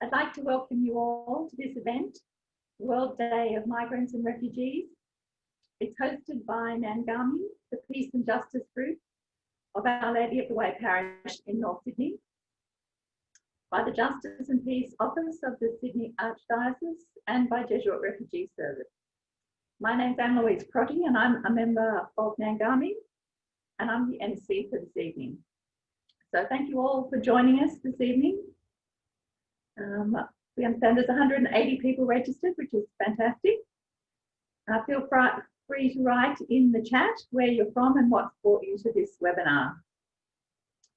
I'd like to welcome you all to this event, World Day of Migrants and Refugees. It's hosted by Nangami, the Peace and Justice Group of Our Lady of the Way Parish in North Sydney, by the Justice and Peace Office of the Sydney Archdiocese, and by Jesuit Refugee Service. My name's Anne-Louise Crotty and I'm a member of Nangami, and I'm the MC for this evening. So thank you all for joining us this evening. We understand there's 180 people registered, which is fantastic. Feel free to write in the chat where you're from and what's brought you to this webinar.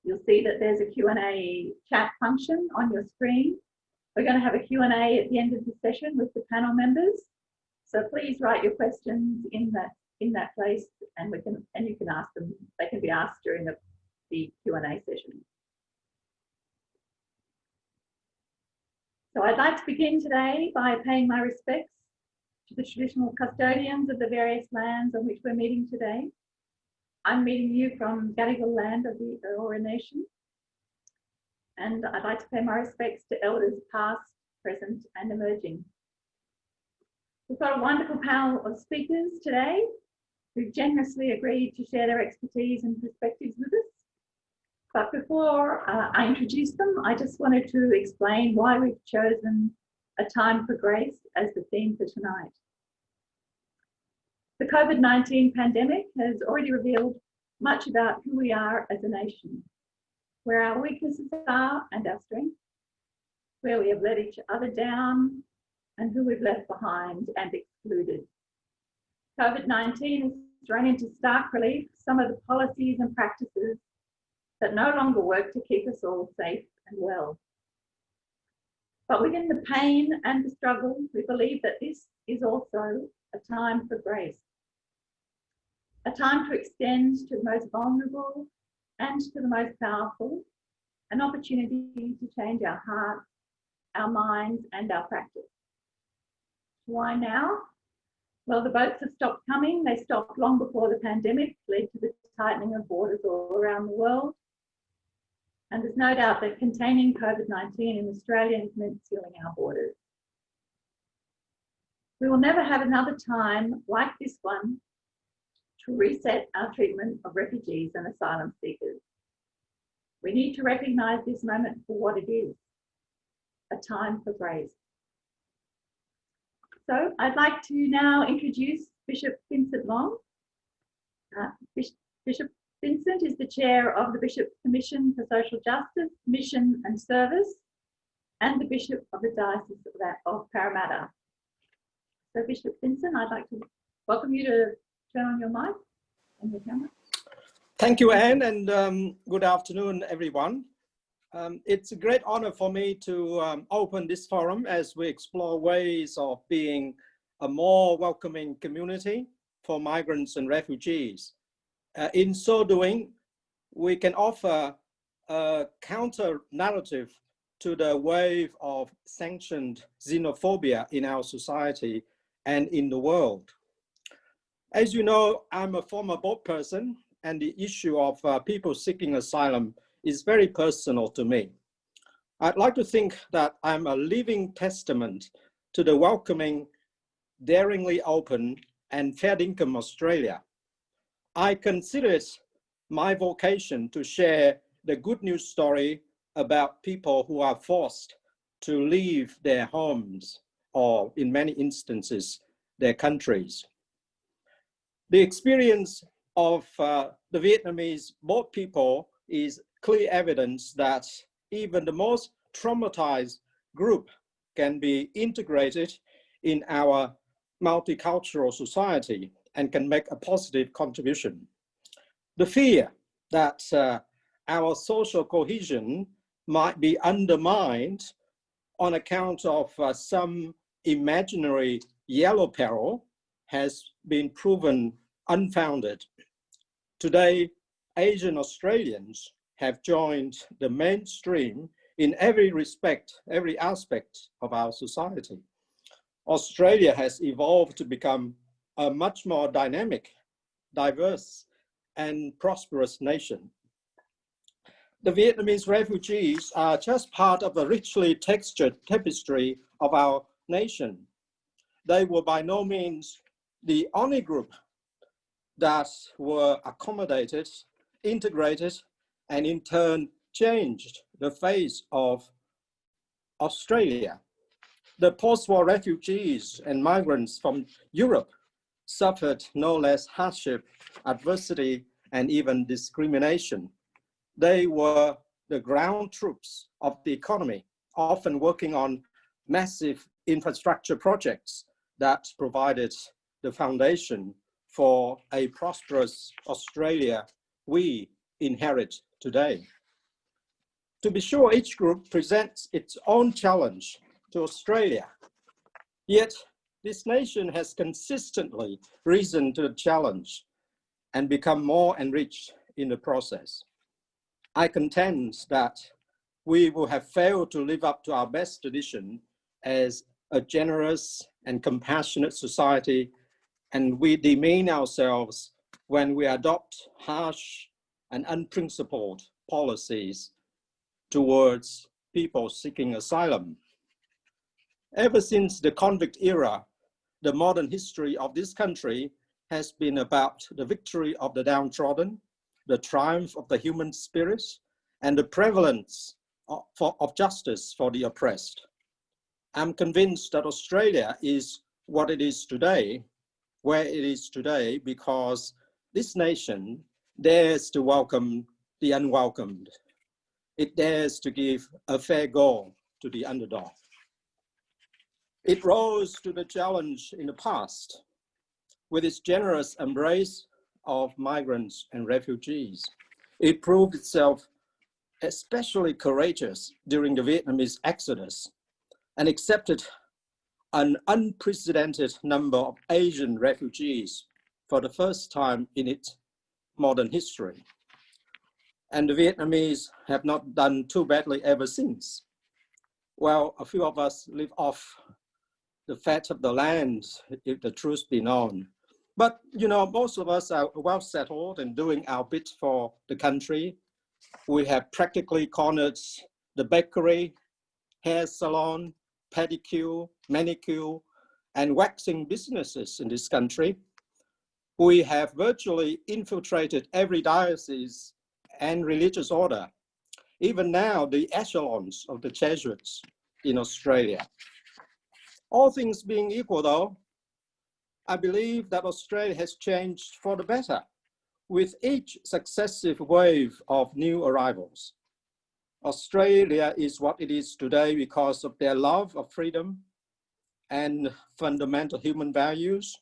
You'll see that there's a Q&A chat function on your screen. We're going to have a Q&A at the end of the session with the panel members. So please write your questions in that place, and you can ask them. They can be asked during the Q&A session. So I'd like to begin today by paying my respects to the traditional custodians of the various lands on which we're meeting today. I'm meeting you from Gadigal land of the Eora Nation, and I'd like to pay my respects to elders past, present and emerging. We've got a wonderful panel of speakers today who've generously agreed to share their expertise and perspectives with us. But before I introduce them, I just wanted to explain why we've chosen a time for grace as the theme for tonight. The COVID-19 pandemic has already revealed much about who we are as a nation, where our weaknesses are and our strengths, where we have let each other down and who we've left behind and excluded. COVID-19 has thrown into stark relief some of the policies and practices that no longer work to keep us all safe and well. But within the pain and the struggle, we believe that this is also a time for grace, a time to extend to the most vulnerable and to the most powerful, an opportunity to change our hearts, our minds and our practice. Why now? Well, the boats have stopped coming. They stopped long before the pandemic led to the tightening of borders all around the world. And there's no doubt that containing COVID-19 in Australia has meant sealing our borders. We will never have another time like this one to reset our treatment of refugees and asylum seekers. We need to recognise this moment for what it is, a time for grace. So I'd like to now introduce Bishop Vincent Long. Bishop Vincent is the chair of the Bishop's Commission for Social Justice, Mission and Service, and the Bishop of the Diocese of Parramatta. So Bishop Vincent, I'd like to welcome you to turn on your mic and your camera. Thank you, Anne, and good afternoon, everyone. It's a great honor for me to open this forum as we explore ways of being a more welcoming community for migrants and refugees. In so doing, we can offer a counter narrative to the wave of sanctioned xenophobia in our society and in the world. As you know, I'm a former boat person, and the issue of people seeking asylum is very personal to me. I'd like to think that I'm a living testament to the welcoming, daringly open and fair income Australia. I consider it my vocation to share the good news story about people who are forced to leave their homes or, in many instances, their countries. The experience of the Vietnamese boat people is clear evidence that even the most traumatized group can be integrated in our multicultural society and can make a positive contribution. The fear that our social cohesion might be undermined on account of some imaginary yellow peril has been proven unfounded. Today, Asian Australians have joined the mainstream in every respect, every aspect of our society. Australia has evolved to become a much more dynamic, diverse, and prosperous nation. The Vietnamese refugees are just part of the richly textured tapestry of our nation. They were by no means the only group that were accommodated, integrated, and in turn changed the face of Australia. The post-war refugees and migrants from Europe suffered no less hardship, adversity, and even discrimination. They were the ground troops of the economy, often working on massive infrastructure projects that provided the foundation for a prosperous Australia we inherit today. To be sure, each group presents its own challenge to Australia. Yet, this nation has consistently risen to the challenge and become more enriched in the process. I contend that we will have failed to live up to our best tradition as a generous and compassionate society, and we demean ourselves when we adopt harsh and unprincipled policies towards people seeking asylum. Ever since the convict era, the modern history of this country has been about the victory of the downtrodden, the triumph of the human spirit, and the prevalence of justice for the oppressed. I'm convinced that Australia is what it is today, where it is today, because this nation dares to welcome the unwelcomed. It dares to give a fair go to the underdog. It rose to the challenge in the past with its generous embrace of migrants and refugees. It proved itself especially courageous during the Vietnamese exodus and accepted an unprecedented number of Asian refugees for the first time in its modern history. And the Vietnamese have not done too badly ever since. Well, a few of us live off the fat of the land, if the truth be known. But, you know, most of us are well settled and doing our bit for the country. We have practically cornered the bakery, hair salon, pedicure, manicure, and waxing businesses in this country. We have virtually infiltrated every diocese and religious order, even now the echelons of the Jesuits in Australia. All things being equal though, I believe that Australia has changed for the better with each successive wave of new arrivals. Australia is what it is today because of their love of freedom and fundamental human values,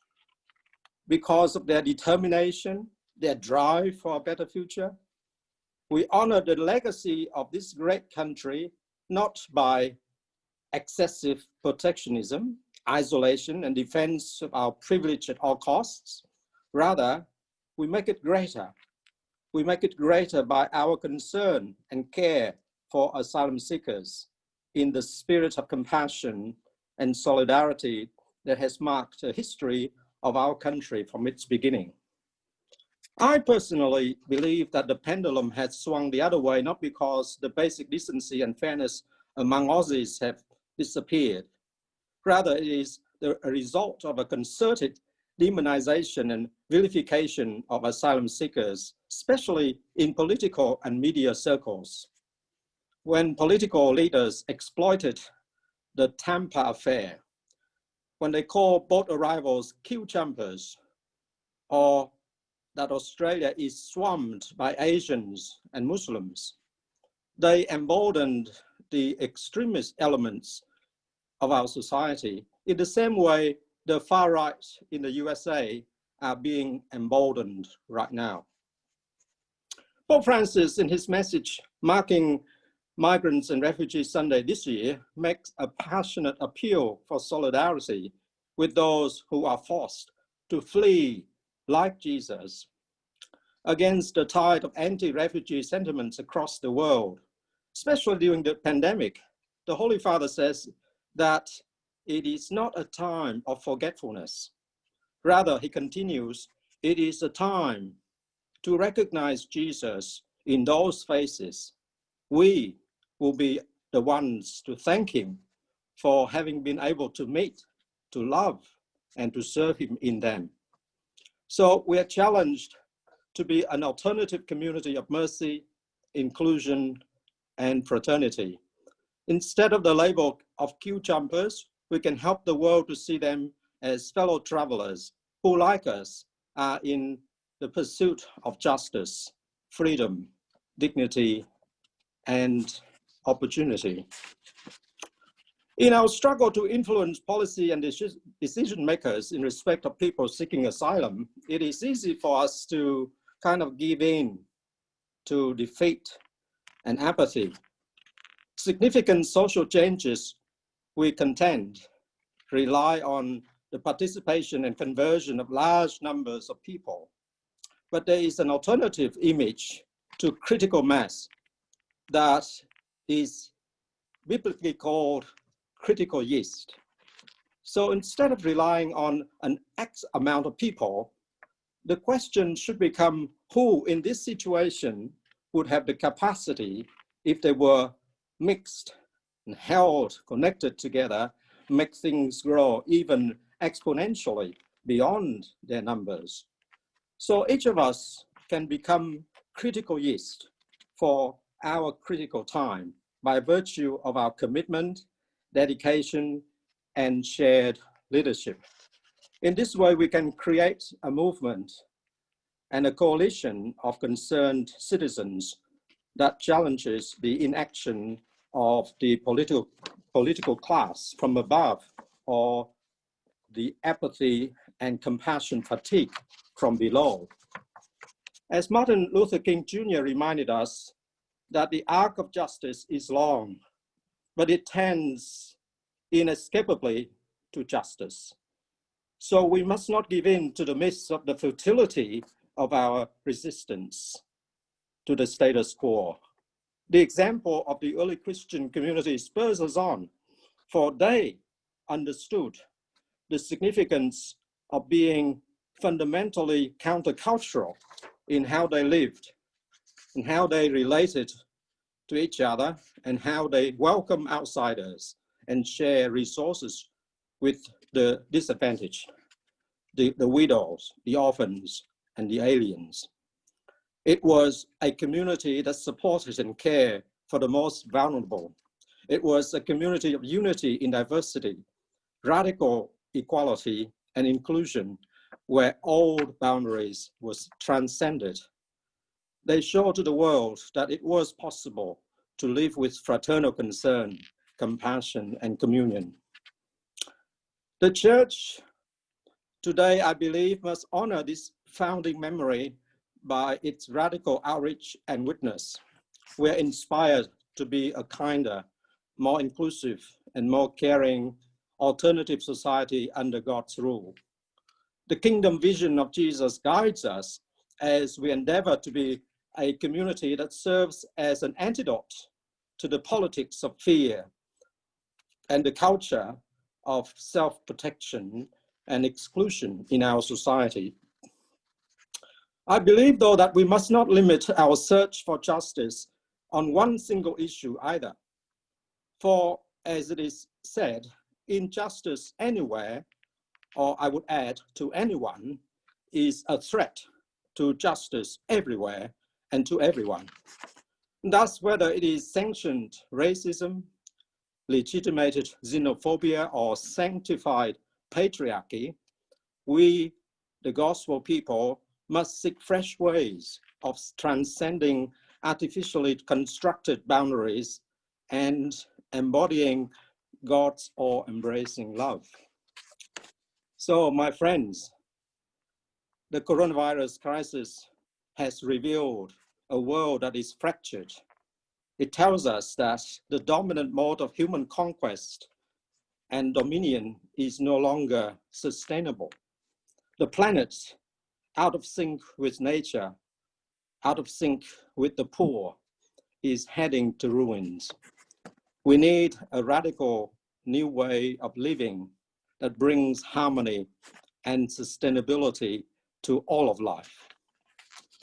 because of their determination, their drive for a better future. We honor the legacy of this great country, not by excessive protectionism, isolation, and defense of our privilege at all costs. Rather, we make it greater. We make it greater by our concern and care for asylum seekers in the spirit of compassion and solidarity that has marked the history of our country from its beginning. I personally believe that the pendulum has swung the other way, not because the basic decency and fairness among Aussies have disappeared. Rather, it is a result of a concerted demonization and vilification of asylum seekers, especially in political and media circles. When political leaders exploited the Tampa affair, when they called boat arrivals queue jumpers, or that Australia is swamped by Asians and Muslims, they emboldened the extremist elements of our society. In the same way, the far right in the USA are being emboldened right now. Pope Francis, in his message marking Migrants and Refugee Sunday this year, makes a passionate appeal for solidarity with those who are forced to flee like Jesus against the tide of anti-refugee sentiments across the world. Especially during the pandemic, the Holy Father says that it is not a time of forgetfulness. Rather, he continues, it is a time to recognize Jesus in those faces we will be the ones to thank him for having been able to meet, to love, and to serve him in them. So we are challenged to be an alternative community of mercy, inclusion, and fraternity. Instead of the label of queue jumpers, we can help the world to see them as fellow travelers who, like us, are in the pursuit of justice, freedom, dignity, and opportunity. In our struggle to influence policy and decision makers in respect of people seeking asylum, it is easy for us to kind of give in to defeat and apathy. Significant social changes, we contend, rely on the participation and conversion of large numbers of people. But there is an alternative image to critical mass that is biblically called critical yeast. So instead of relying on an X amount of people, the question should become who in this situation would have the capacity, if they were mixed and held, connected together, make things grow even exponentially beyond their numbers. So each of us can become critical yeast for our critical time by virtue of our commitment, dedication, and shared leadership. In this way, we can create a movement and a coalition of concerned citizens that challenges the inaction of the political class from above, or the apathy and compassion fatigue from below. As Martin Luther King Jr. reminded us, that the arc of justice is long, but it tends inescapably to justice. So we must not give in to the myths of the futility of our resistance to the status quo. The example of the early Christian community spurs us on, for they understood the significance of being fundamentally countercultural in how they lived, and how they related to each other, and how they welcome outsiders and share resources with the disadvantaged, the widows, the orphans, and the aliens. It was a community that supported and cared for the most vulnerable. It was a community of unity in diversity, radical equality and inclusion, where old boundaries was transcended. They showed to the world that it was possible to live with fraternal concern, compassion, and communion. The church today, I believe, must honor this founding memory by its radical outreach and witness. We're inspired to be a kinder, more inclusive, and more caring alternative society under God's rule. The kingdom vision of Jesus guides us as we endeavor to be a community that serves as an antidote to the politics of fear and the culture of self-protection and exclusion in our society. I believe, though, that we must not limit our search for justice on one single issue either. For, as it is said, injustice anywhere, or I would add to anyone, is a threat to justice everywhere and to everyone. Thus, whether it is sanctioned racism, legitimated xenophobia, or sanctified patriarchy, we, the gospel people, must seek fresh ways of transcending artificially constructed boundaries and embodying God's all-embracing love. So, my friends, the coronavirus crisis has revealed a world that is fractured. It tells us that the dominant mode of human conquest and dominion is no longer sustainable. The planet, out of sync with nature, out of sync with the poor, is heading to ruins. We need a radical new way of living that brings harmony and sustainability to all of life.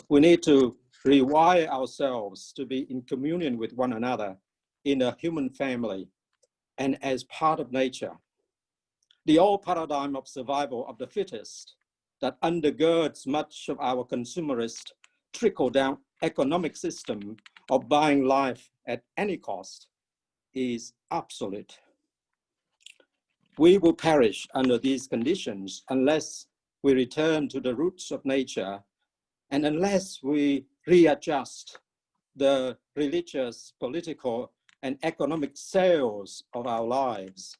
We need to rewire ourselves to be in communion with one another in a human family and as part of nature. The old paradigm of survival of the fittest that undergirds much of our consumerist trickle-down economic system of buying life at any cost is obsolete. We will perish under these conditions unless we return to the roots of nature and unless we readjust the religious, political, and economic sails of our lives.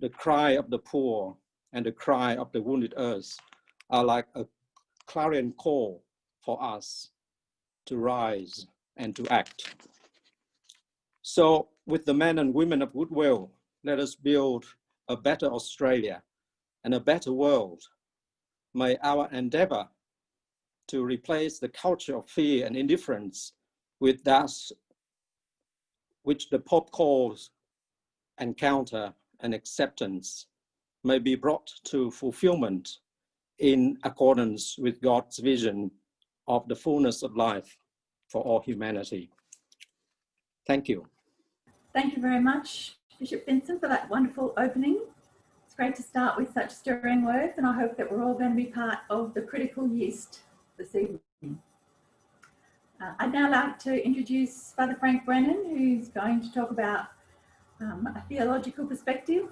The cry of the poor and the cry of the wounded earth are like a clarion call for us to rise and to act. So with the men and women of goodwill, let us build a better Australia and a better world. May our endeavor to replace the culture of fear and indifference with that which the Pope calls encounter and acceptance may be brought to fulfillment in accordance with God's vision of the fullness of life for all humanity. Thank you. Thank you very much, Bishop Vincent, for that wonderful opening. It's great to start with such stirring words, and I hope that we're all going to be part of the critical yeast this evening. I'd now like to introduce Father Frank Brennan, who's going to talk about a theological perspective.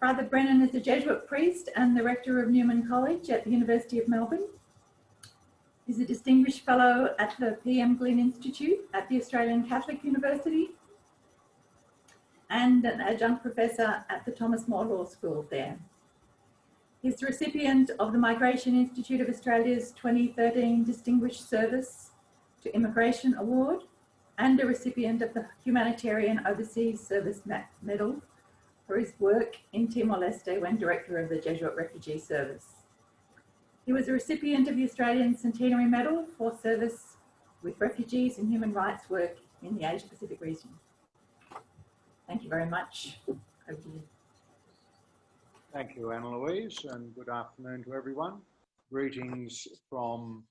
Father Brennan is a Jesuit priest and the rector of Newman College at the University of Melbourne. He's a distinguished fellow at the PM Glynn Institute at the Australian Catholic University and an adjunct professor at the Thomas More Law School there. He's the recipient of the Migration Institute of Australia's 2013 Distinguished Service to Immigration Award and a recipient of the Humanitarian Overseas Service Medal for his work in Timor-Leste when director of the Jesuit Refugee Service. He was a recipient of the Australian Centenary Medal for service with refugees and human rights work in the Asia Pacific region. Thank you very much. Over to you. Thank you, Anna-Louise, and good afternoon to everyone. Greetings from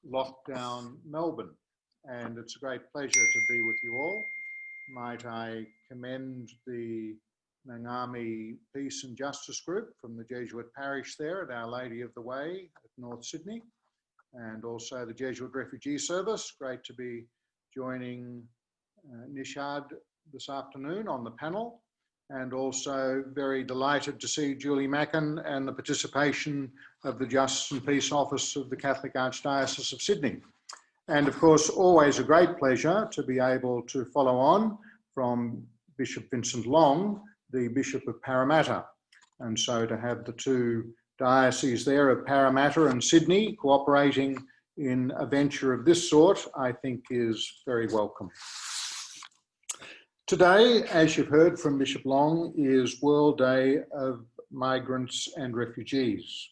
lockdown Melbourne, and it's a great pleasure to be with you all. Might I commend the Ngami Peace and Justice Group from the Jesuit parish there at Our Lady of the Way at North Sydney, and also the Jesuit Refugee Service. Great to be joining Nishad this afternoon on the panel, and also very delighted to see Julie Mackin and the participation of the Justice and Peace Office of the Catholic Archdiocese of Sydney. And of course, always a great pleasure to be able to follow on from Bishop Vincent Long, the Bishop of Parramatta. And so to have the two dioceses there of Parramatta and Sydney cooperating in a venture of this sort, I think is very welcome. Today, as you've heard from Bishop Long, is World Day of Migrants and Refugees.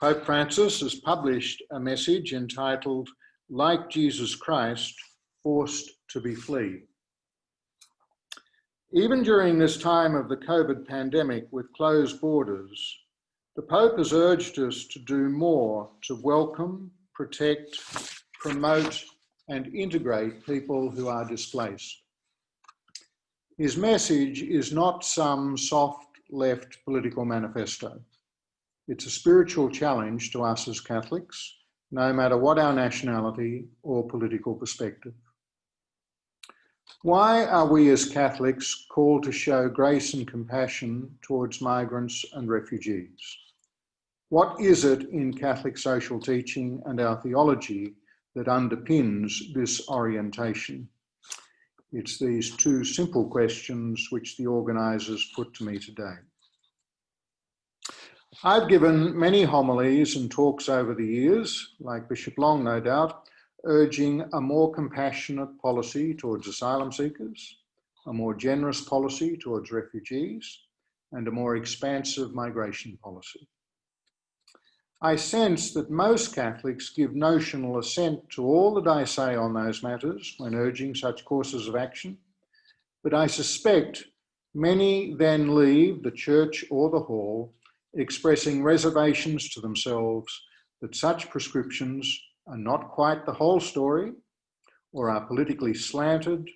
Pope Francis has published a message entitled, "Like Jesus Christ, Forced to be Free." Even during this time of the COVID pandemic with closed borders, the Pope has urged us to do more to welcome, protect, promote, and integrate people who are displaced. His message is not some soft left political manifesto. It's a spiritual challenge to us as Catholics, no matter what our nationality or political perspective. Why are we as Catholics called to show grace and compassion towards migrants and refugees? What is it in Catholic social teaching and our theology that underpins this orientation? It's these two simple questions which the organisers put to me today. I've given many homilies and talks over the years, like Bishop Long, no doubt, urging a more compassionate policy towards asylum seekers, a more generous policy towards refugees, and a more expansive migration policy. I sense that most Catholics give notional assent to all that I say on those matters when urging such courses of action, but I suspect many then leave the church or the hall expressing reservations to themselves that such prescriptions are not quite the whole story, or are politically slanted,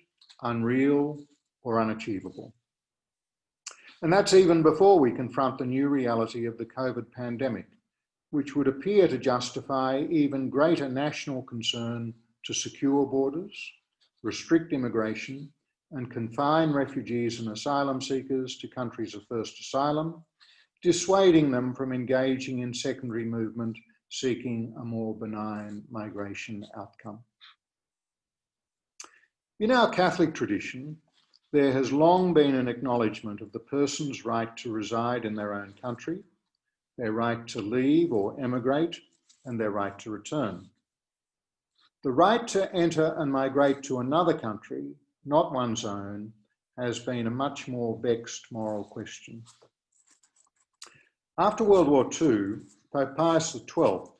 unreal, or unachievable. And that's even before we confront the new reality of the COVID pandemic, which would appear to justify even greater national concern to secure borders, restrict immigration, and confine refugees and asylum seekers to countries of first asylum, dissuading them from engaging in secondary movement seeking a more benign migration outcome. In our Catholic tradition, there has long been an acknowledgement of the person's right to reside in their own country, their right to leave or emigrate, and their right to return. The right to enter and migrate to another country, not one's own, has been a much more vexed moral question. After World War II, Pope Pius XII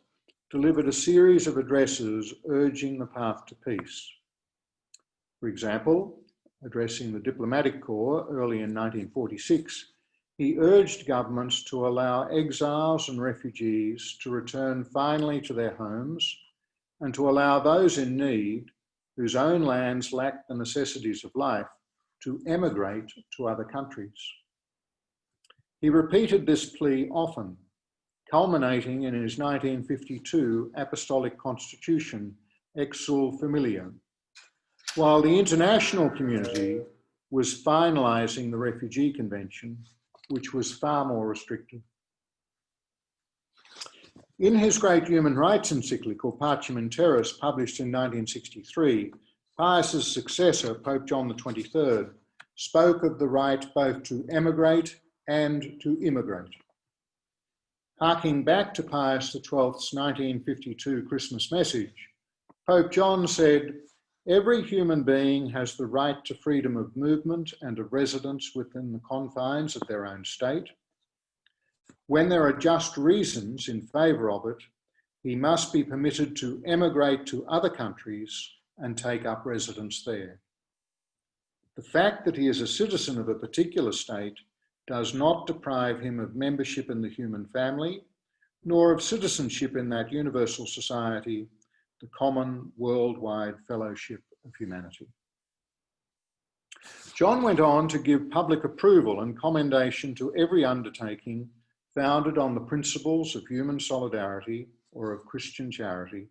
delivered a series of addresses urging the path to peace. For example, addressing the diplomatic corps early in 1946, he urged governments to allow exiles and refugees to return finally to their homes and to allow those in need, whose own lands lack the necessities of life, to emigrate to other countries. He repeated this plea often, culminating in his 1952 Apostolic Constitution, Exsul Familia, while the international community was finalising the Refugee Convention, which was far more restrictive. In his great human rights encyclical, Pacem in Terris, published in 1963, Pius's successor, Pope John XXIII, spoke of the right both to emigrate and to immigrate. Harking back to Pius XII's 1952 Christmas message, Pope John said, "Every human being has the right to freedom of movement and of residence within the confines of their own state. When there are just reasons in favour of it, he must be permitted to emigrate to other countries and take up residence there. The fact that he is a citizen of a particular state does not deprive him of membership in the human family, nor of citizenship in that universal society, the common worldwide fellowship of humanity." John went on to give public approval and commendation to every undertaking founded on the principles of human solidarity or of Christian charity,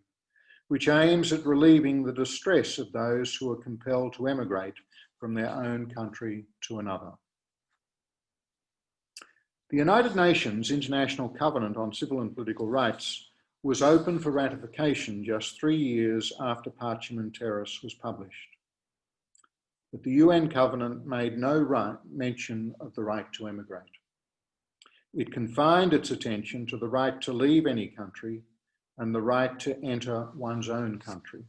which aims at relieving the distress of those who are compelled to emigrate from their own country to another. The United Nations International Covenant on Civil and Political Rights was open for ratification just 3 years after Pacem in Terris was published. But the UN Covenant made no mention of the right to emigrate. It confined its attention to the right to leave any country and the right to enter one's own country.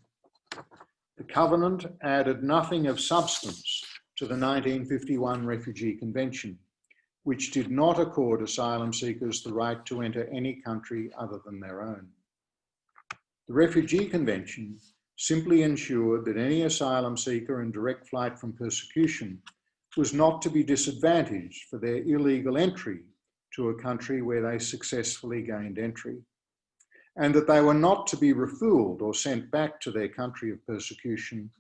The Covenant added nothing of substance to the 1951 Refugee Convention, which did not accord asylum seekers the right to enter any country other than their own. The Refugee Convention simply ensured that any asylum seeker in direct flight from persecution was not to be disadvantaged for their illegal entry to a country where they successfully gained entry, and that they were not to be refooled or sent back to their country of persecution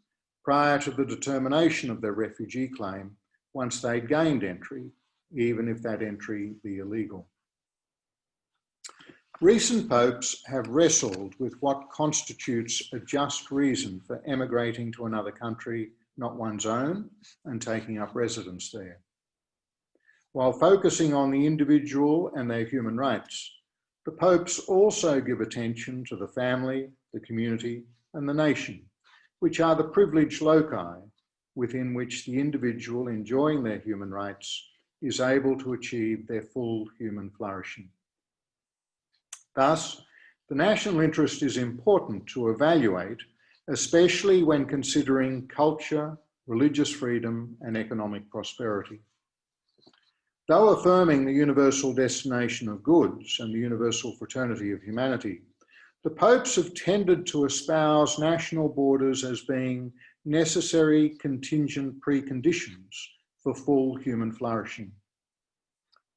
prior to the determination of their refugee claim once they'd gained entry, even if that entry be illegal. Recent popes have wrestled with what constitutes a just reason for emigrating to another country, not one's own, and taking up residence there. While focusing on the individual and their human rights, the popes also give attention to the family, the community, and the nation, which are the privileged loci within which the individual enjoying their human rights is able to achieve their full human flourishing. Thus, the national interest is important to evaluate, especially when considering culture, religious freedom, and economic prosperity. Though affirming the universal destination of goods and the universal fraternity of humanity, the popes have tended to espouse national borders as being necessary contingent preconditions for full human flourishing.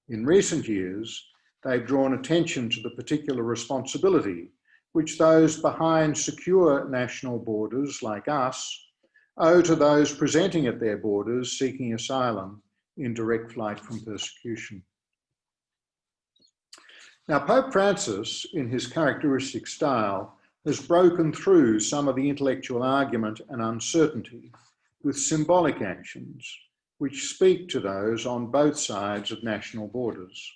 In recent years, they've drawn attention to the particular responsibility which those behind secure national borders like us owe to those presenting at their borders seeking asylum in direct flight from persecution. Now, Pope Francis, in his characteristic style, has broken through some of the intellectual argument and uncertainty with symbolic actions which speak to those on both sides of national borders,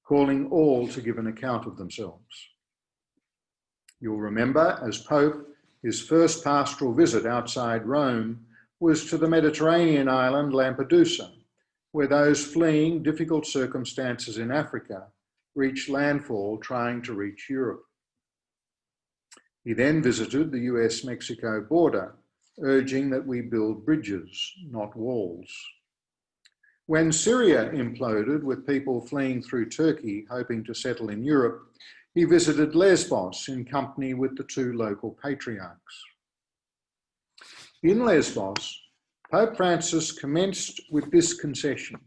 calling all to give an account of themselves. You'll remember, as Pope, his first pastoral visit outside Rome was to the Mediterranean island Lampedusa, where those fleeing difficult circumstances in Africa reached landfall trying to reach Europe. He then visited the US-Mexico border, urging that we build bridges, not walls. When Syria imploded with people fleeing through Turkey hoping to settle in Europe, he visited Lesbos in company with the two local patriarchs. In Lesbos, Pope Francis commenced with this concession: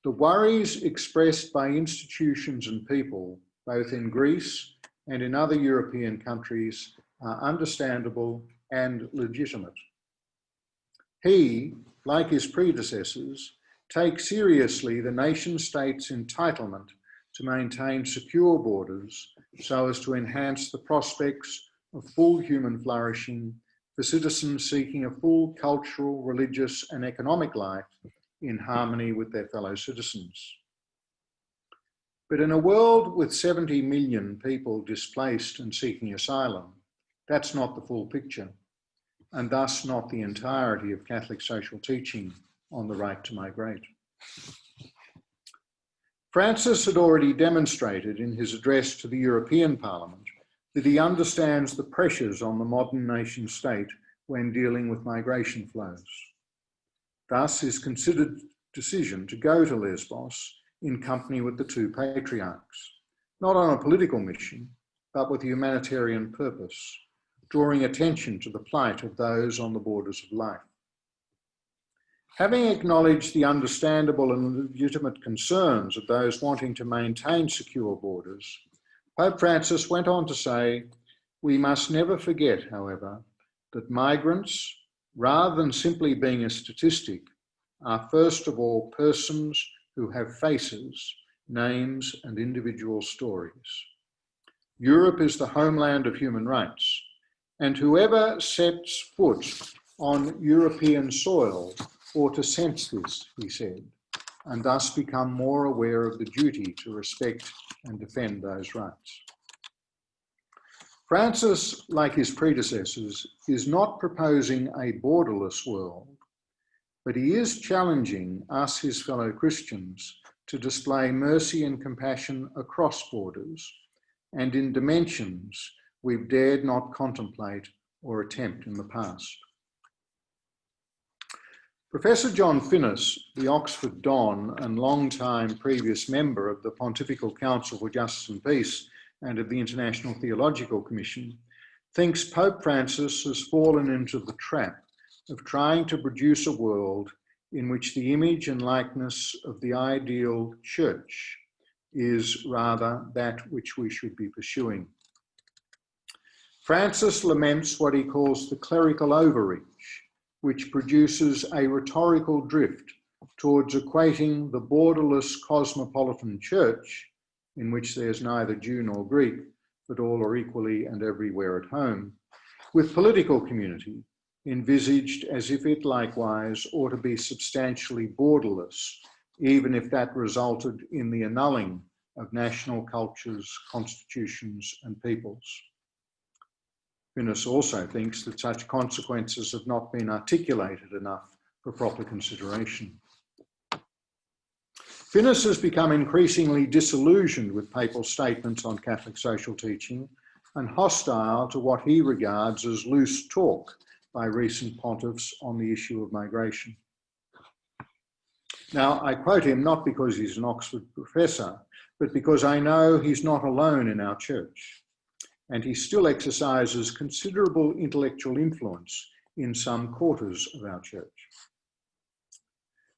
the worries expressed by institutions and people, both in Greece and in other European countries, are understandable and legitimate. He, like his predecessors, takes seriously the nation-state's entitlement to maintain secure borders so as to enhance the prospects of full human flourishing for citizens seeking a full cultural, religious, and economic life in harmony with their fellow citizens. But in a world with 70 million people displaced and seeking asylum, that's not the full picture, and thus not the entirety of Catholic social teaching on the right to migrate. Francis had already demonstrated in his address to the European Parliament that he understands the pressures on the modern nation state when dealing with migration flows. Thus, his considered decision to go to Lesbos in company with the two patriarchs, not on a political mission, but with a humanitarian purpose, drawing attention to the plight of those on the borders of life. Having acknowledged the understandable and legitimate concerns of those wanting to maintain secure borders, Pope Francis went on to say, "We must never forget, however, that migrants, rather than simply being a statistic, are first of all persons who have faces, names, and individual stories. Europe is the homeland of human rights, and whoever sets foot on European soil ought to sense this," he said, "and thus become more aware of the duty to respect and defend those rights." Francis, like his predecessors, is not proposing a borderless world, but he is challenging us, his fellow Christians, to display mercy and compassion across borders and in dimensions we've dared not contemplate or attempt in the past. Professor John Finnis, the Oxford Don and long-time previous member of the Pontifical Council for Justice and Peace and of the International Theological Commission, thinks Pope Francis has fallen into the trap of trying to produce a world in which the image and likeness of the ideal church is rather that which we should be pursuing. Francis laments what he calls the clerical overreach, which produces a rhetorical drift towards equating the borderless cosmopolitan church, in which there's neither Jew nor Greek, but all are equally and everywhere at home, with political community, envisaged as if it likewise ought to be substantially borderless, even if that resulted in the annulling of national cultures, constitutions, and peoples. Finnis also thinks that such consequences have not been articulated enough for proper consideration. Finnis has become increasingly disillusioned with papal statements on Catholic social teaching and hostile to what he regards as loose talk by recent pontiffs on the issue of migration. Now, I quote him not because he's an Oxford professor, but because I know he's not alone in our church, and he still exercises considerable intellectual influence in some quarters of our church.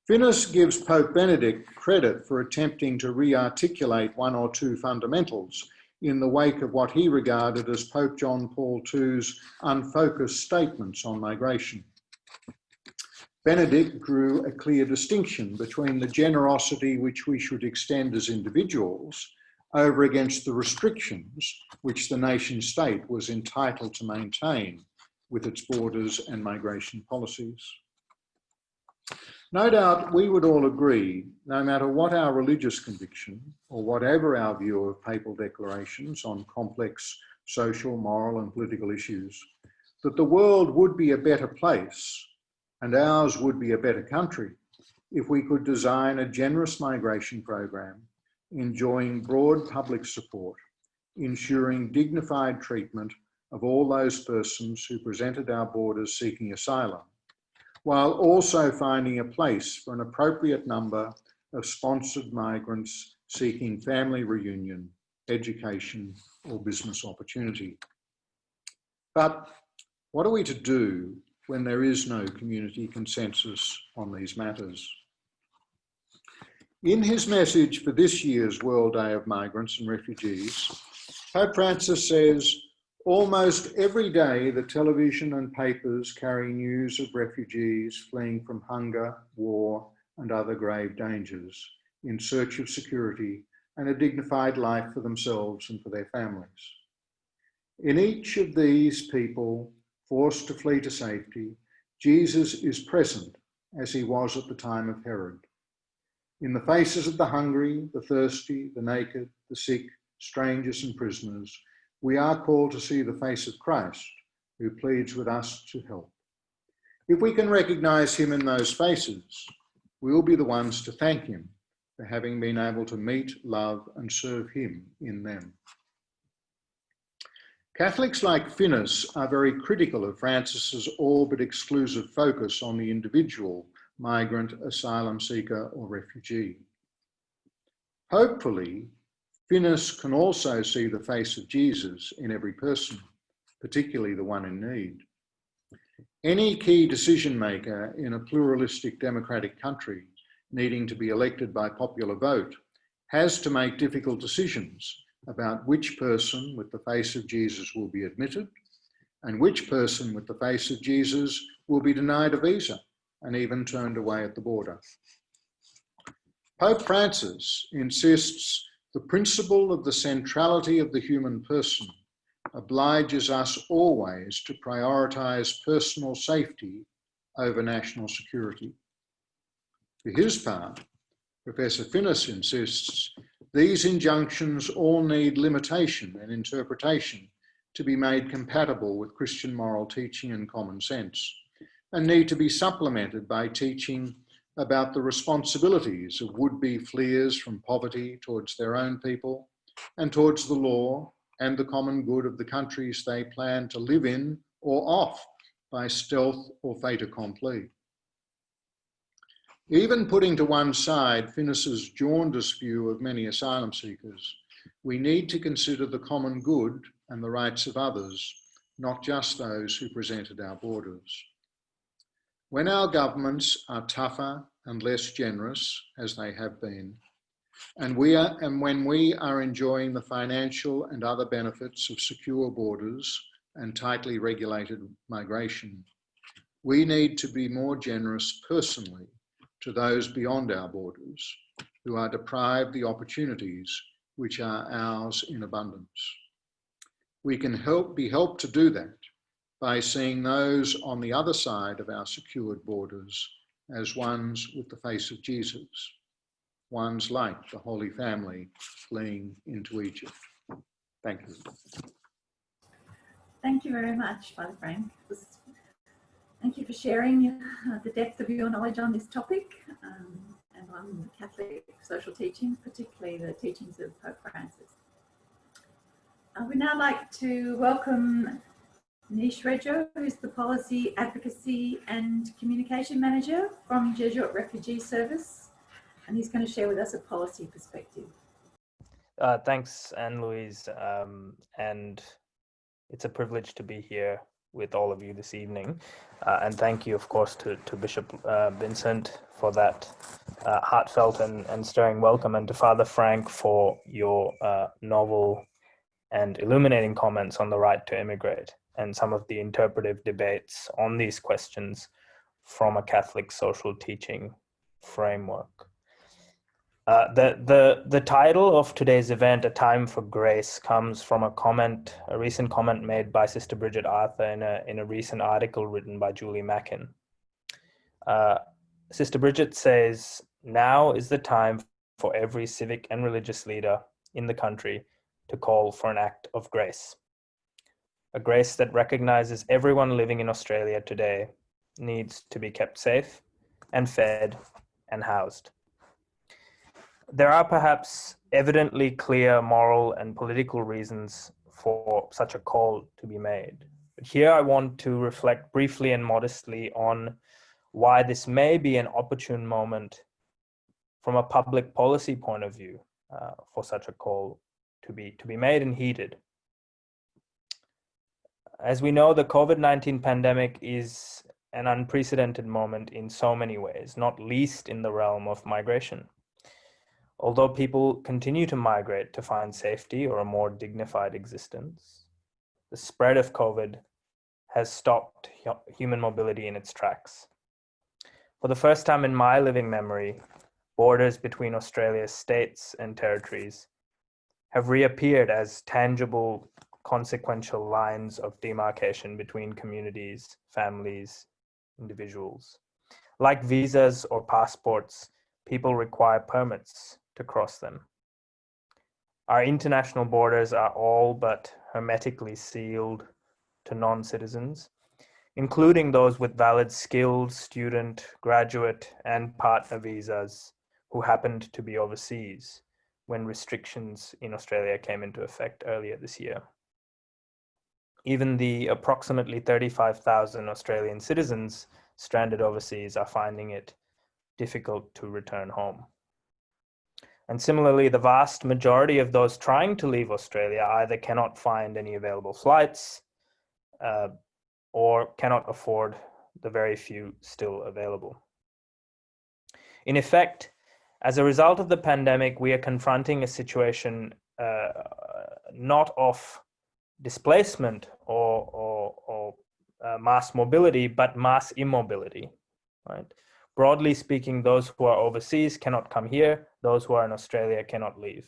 Finnis gives Pope Benedict credit for attempting to re-articulate one or two fundamentals in the wake of what he regarded as Pope John Paul II's unfocused statements on migration. Benedict drew a clear distinction between the generosity which we should extend as individuals over against the restrictions which the nation state was entitled to maintain with its borders and migration policies. No doubt we would all agree, no matter what our religious conviction or whatever our view of papal declarations on complex social, moral and political issues, that the world would be a better place and ours would be a better country if we could design a generous migration program, enjoying broad public support, ensuring dignified treatment of all those persons who presented our borders seeking asylum, while also finding a place for an appropriate number of sponsored migrants seeking family reunion, education, or business opportunity. But what are we to do when there is no community consensus on these matters? In his message for this year's World Day of Migrants and Refugees, Pope Francis says, "Almost every day the television and papers carry news of refugees fleeing from hunger, war and other grave dangers in search of security and a dignified life for themselves and for their families. In each of these people forced to flee to safety, Jesus is present as he was at the time of Herod. In the faces of the hungry, the thirsty, the naked, the sick, strangers and prisoners, we are called to see the face of Christ, who pleads with us to help. If we can recognize him in those faces, we will be the ones to thank him for having been able to meet, love and serve him in them." Catholics like Finis are very critical of Francis's all but exclusive focus on the individual migrant, asylum seeker or refugee. Hopefully, Finis can also see the face of Jesus in every person, particularly the one in need. Any key decision maker in a pluralistic democratic country needing to be elected by popular vote has to make difficult decisions about which person with the face of Jesus will be admitted and which person with the face of Jesus will be denied a visa and even turned away at the border. Pope Francis insists the principle of the centrality of the human person obliges us always to prioritise personal safety over national security. For his part, Professor Finis insists these injunctions all need limitation and interpretation to be made compatible with Christian moral teaching and common sense, and need to be supplemented by teaching about the responsibilities of would-be fleers from poverty towards their own people and towards the law and the common good of the countries they plan to live in or off by stealth or fait accompli. Even putting to one side Finis's jaundiced view of many asylum seekers, we need to consider the common good and the rights of others, not just those who presented our borders. When our governments are tougher and less generous, as they have been, and when we are enjoying the financial and other benefits of secure borders and tightly regulated migration, we need to be more generous personally to those beyond our borders who are deprived the opportunities which are ours in abundance. We can be helped to do that by seeing those on the other side of our secured borders as ones with the face of Jesus, ones like the Holy Family fleeing into Egypt. Thank you. Thank you very much, Father Frank. Thank you for sharing the depth of your knowledge on this topic and on Catholic social teachings, particularly the teachings of Pope Francis. We'd now like to welcome Nish Reggio, who's the Policy, Advocacy and Communication Manager from Jesuit Refugee Service, and he's going to share with us a policy perspective. Thanks, Anne-Louise, and it's a privilege to be here with all of you this evening. And thank you, of course, to Bishop Vincent for that heartfelt and stirring welcome, and to Father Frank for your novel and illuminating comments on the right to immigrate and some of the interpretive debates on these questions from a Catholic social teaching framework. The title of today's event, A Time for Grace, comes from a recent comment made by Sister Bridget Arthur in a recent article written by Julie Mackin. Sister Bridget says, "Now is the time for every civic and religious leader in the country to call for an act of grace. A grace that recognizes everyone living in Australia today needs to be kept safe and fed and housed." There are perhaps evidently clear moral and political reasons for such a call to be made. But here I want to reflect briefly and modestly on why this may be an opportune moment from a public policy point of view for such a call to be made and heeded. As we know, the COVID-19 pandemic is an unprecedented moment in so many ways, not least in the realm of migration. Although people continue to migrate to find safety or a more dignified existence, the spread of COVID has stopped human mobility in its tracks. For the first time in my living memory, borders between Australia's states and territories have reappeared as tangible, consequential lines of demarcation between communities, families, individuals. Like visas or passports, people require permits to cross them. Our international borders are all but hermetically sealed to non-citizens, including those with valid skilled, student, graduate, and partner visas who happened to be overseas when restrictions in Australia came into effect earlier this year. Even the approximately 35,000 Australian citizens stranded overseas are finding it difficult to return home. And similarly, the vast majority of those trying to leave Australia either cannot find any available flights or cannot afford the very few still available. In effect, as a result of the pandemic, we are confronting a situation not of displacement or mass mobility, but mass immobility, right? Broadly speaking, those who are overseas cannot come here. Those who are in Australia cannot leave.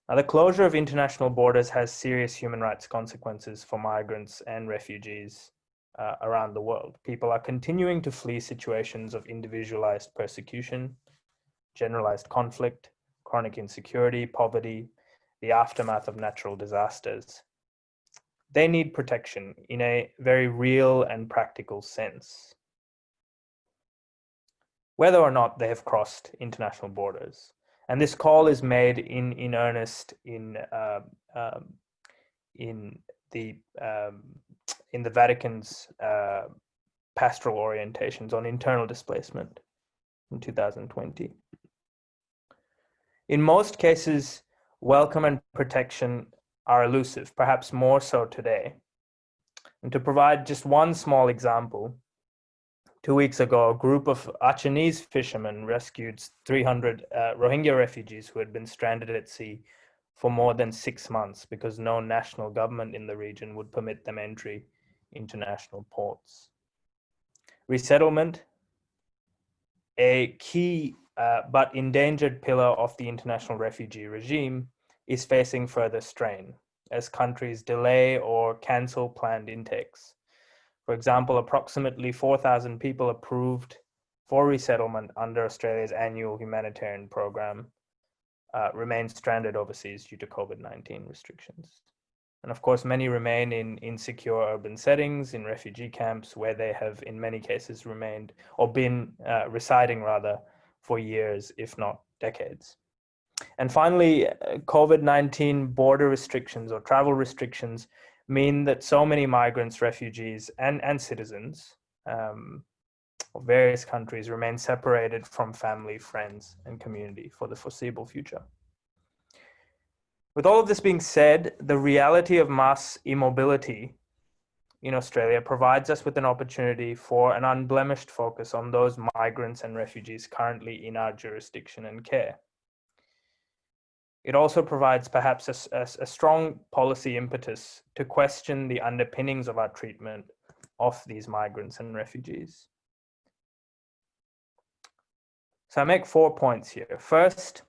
Now, the closure of international borders has serious human rights consequences for migrants and refugees around the world. People are continuing to flee situations of individualized persecution, generalized conflict, chronic insecurity, poverty, the aftermath of natural disasters. They need protection in a very real and practical sense, whether or not they have crossed international borders. And this call is made in earnest in the Vatican's pastoral orientations on internal displacement in 2020. In most cases, welcome and protection are elusive, perhaps more so today. And to provide just one small example, 2 weeks ago, a group of Achinese fishermen rescued 300 Rohingya refugees who had been stranded at sea for more than 6 months because no national government in the region would permit them entry into national ports. Resettlement, a key but endangered pillar of the international refugee regime, is facing further strain as countries delay or cancel planned intakes. For example, approximately 4,000 people approved for resettlement under Australia's annual humanitarian program remain stranded overseas due to COVID-19 restrictions. And of course, many remain in insecure urban settings, in refugee camps, where they have in many cases remained or been residing rather for years, if not decades. And finally, COVID-19 border restrictions or travel restrictions mean that so many migrants, refugees, and citizens of various countries remain separated from family, friends, and community for the foreseeable future. With all of this being said, the reality of mass immobility in Australia provides us with an opportunity for an unblemished focus on those migrants and refugees currently in our jurisdiction and care. it also provides perhaps a strong policy impetus to question the underpinnings of our treatment of these migrants and refugees. So I make 4 points here. First,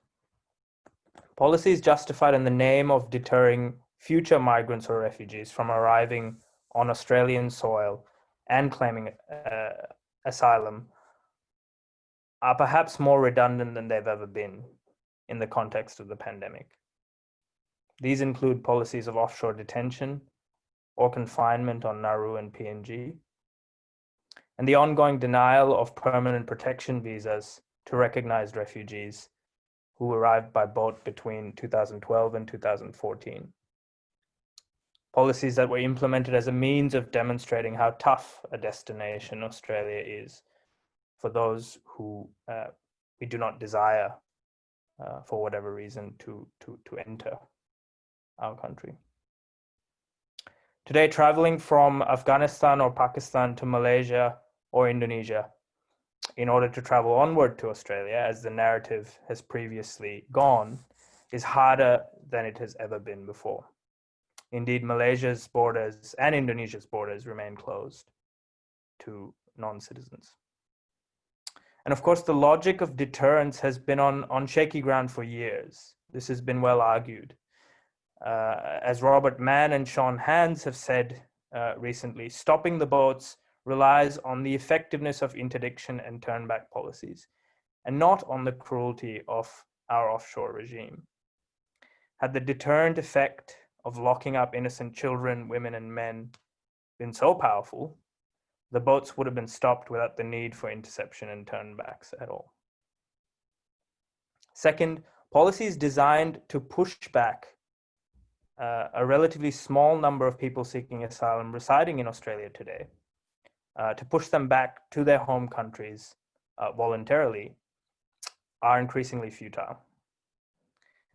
policy is justified in the name of deterring future migrants or refugees from arriving on Australian soil and claiming asylum are perhaps more redundant than they've ever been in the context of the pandemic. These include policies of offshore detention or confinement on Nauru and PNG, and the ongoing denial of permanent protection visas to recognized refugees who arrived by boat between 2012 and 2014. Policies that were implemented as a means of demonstrating how tough a destination Australia is for those who we do not desire, for whatever reason, to enter our country. Today, traveling from Afghanistan or Pakistan to Malaysia or Indonesia in order to travel onward to Australia, as the narrative has previously gone, is harder than it has ever been before. Indeed, Malaysia's borders and Indonesia's borders remain closed to non-citizens. And of course, the logic of deterrence has been on shaky ground for years. This has been well argued. As Robert Mann and Sean Hands have said recently, stopping the boats relies on the effectiveness of interdiction and turnback policies, and not on the cruelty of our offshore regime. Had the deterrent effect of locking up innocent children, women, and men been so powerful, the boats would have been stopped without the need for interception and turnbacks at all. Second, policies designed to push back a relatively small number of people seeking asylum residing in Australia today, to push them back to their home countries voluntarily, are increasingly futile.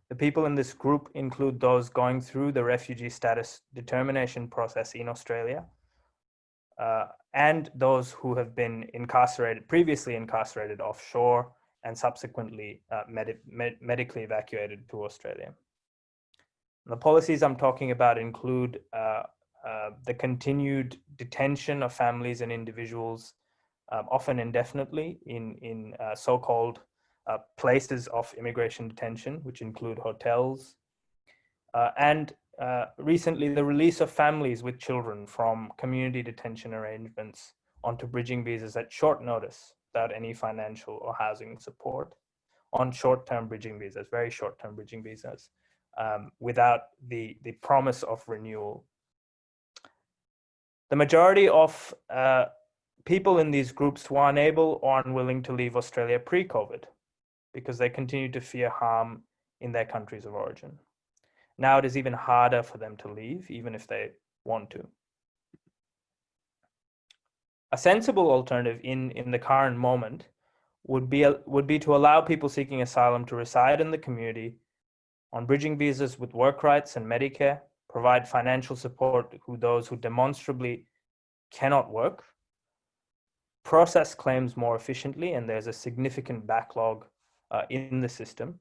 The people in this group include those going through the refugee status determination process in Australia, and those who have been previously incarcerated offshore and subsequently medically evacuated to Australia. The policies I'm talking about include the continued detention of families and individuals, often indefinitely, in so-called places of immigration detention, which include hotels, and recently the release of families with children from community detention arrangements onto bridging visas at short notice without any financial or housing support, on short-term bridging visas, very short-term bridging visas, without the promise of renewal. The majority of people in these groups were unable or unwilling to leave Australia pre-COVID because they continued to fear harm in their countries of origin. Now it is even harder for them to leave, even if they want to. A sensible alternative in the current moment would be to allow people seeking asylum to reside in the community on bridging visas with work rights and Medicare, provide financial support to those who demonstrably cannot work, process claims more efficiently, and there's a significant backlog in the system,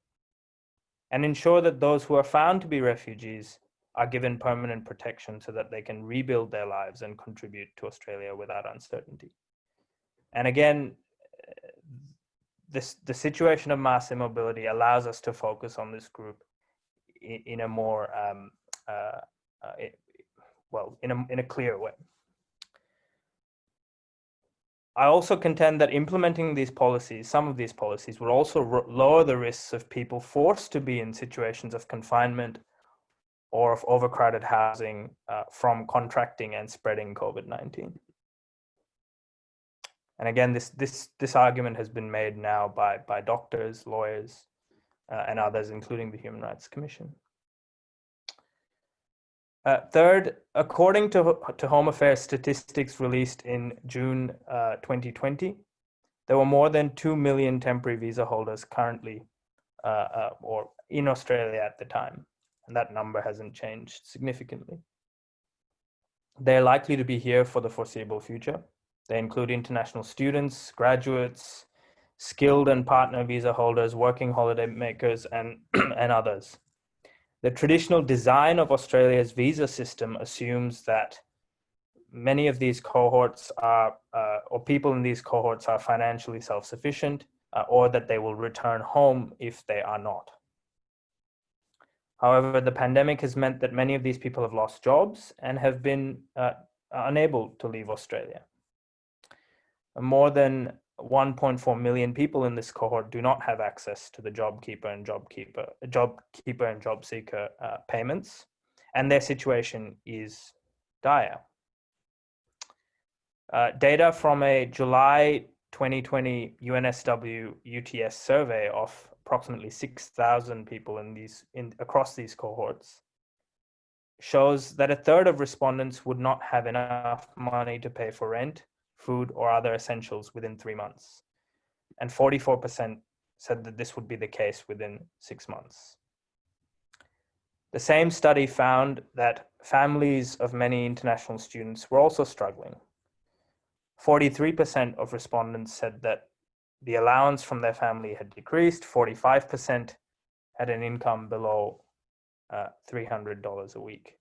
and ensure that those who are found to be refugees are given permanent protection so that they can rebuild their lives and contribute to Australia without uncertainty. And again, the situation of mass immobility allows us to focus on this group in a more, in a clear way. I also contend that implementing these policies, some of these policies, will also lower the risks of people forced to be in situations of confinement or of overcrowded housing from contracting and spreading COVID-19. And again, this argument has been made now by doctors, lawyers, and others, including the Human Rights Commission. Third, according to Home Affairs statistics released in June 2020, there were more than 2 million temporary visa holders currently or in Australia at the time, and that number hasn't changed significantly. They're likely to be here for the foreseeable future. They include international students, graduates, skilled and partner visa holders, working holiday makers, and others. The traditional design of Australia's visa system assumes that many of these cohorts are, or people in these cohorts are financially self-sufficient, or that they will return home if they are not. However, the pandemic has meant that many of these people have lost jobs and have been unable to leave Australia. More than 1.4 million people in this cohort do not have access to the JobKeeper and Job Seeker payments, and their situation is dire. Data from a July 2020 UNSW UTS survey of approximately 6,000 people across these cohorts shows that a third of respondents would not have enough money to pay for rent, food, or other essentials within 3 months. And 44% said that this would be the case within 6 months. The same study found that families of many international students were also struggling. 43% of respondents said that the allowance from their family had decreased. 45% had an income below $300 a week.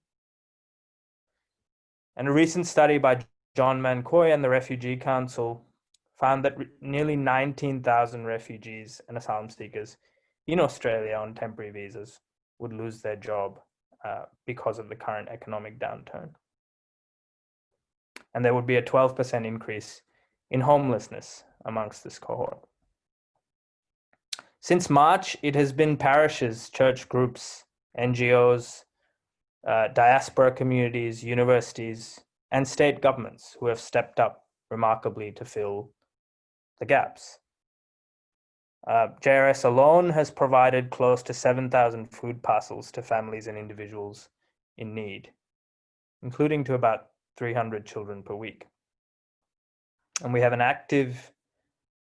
And a recent study by John Mancoy and the Refugee Council found that nearly 19,000 refugees and asylum seekers in Australia on temporary visas would lose their job because of the current economic downturn. And there would be a 12% increase in homelessness amongst this cohort. Since March, it has been parishes, church groups, NGOs, diaspora communities, universities, and state governments who have stepped up remarkably to fill the gaps. JRS alone has provided close to 7,000 food parcels to families and individuals in need, including to about 300 children per week. And we have an active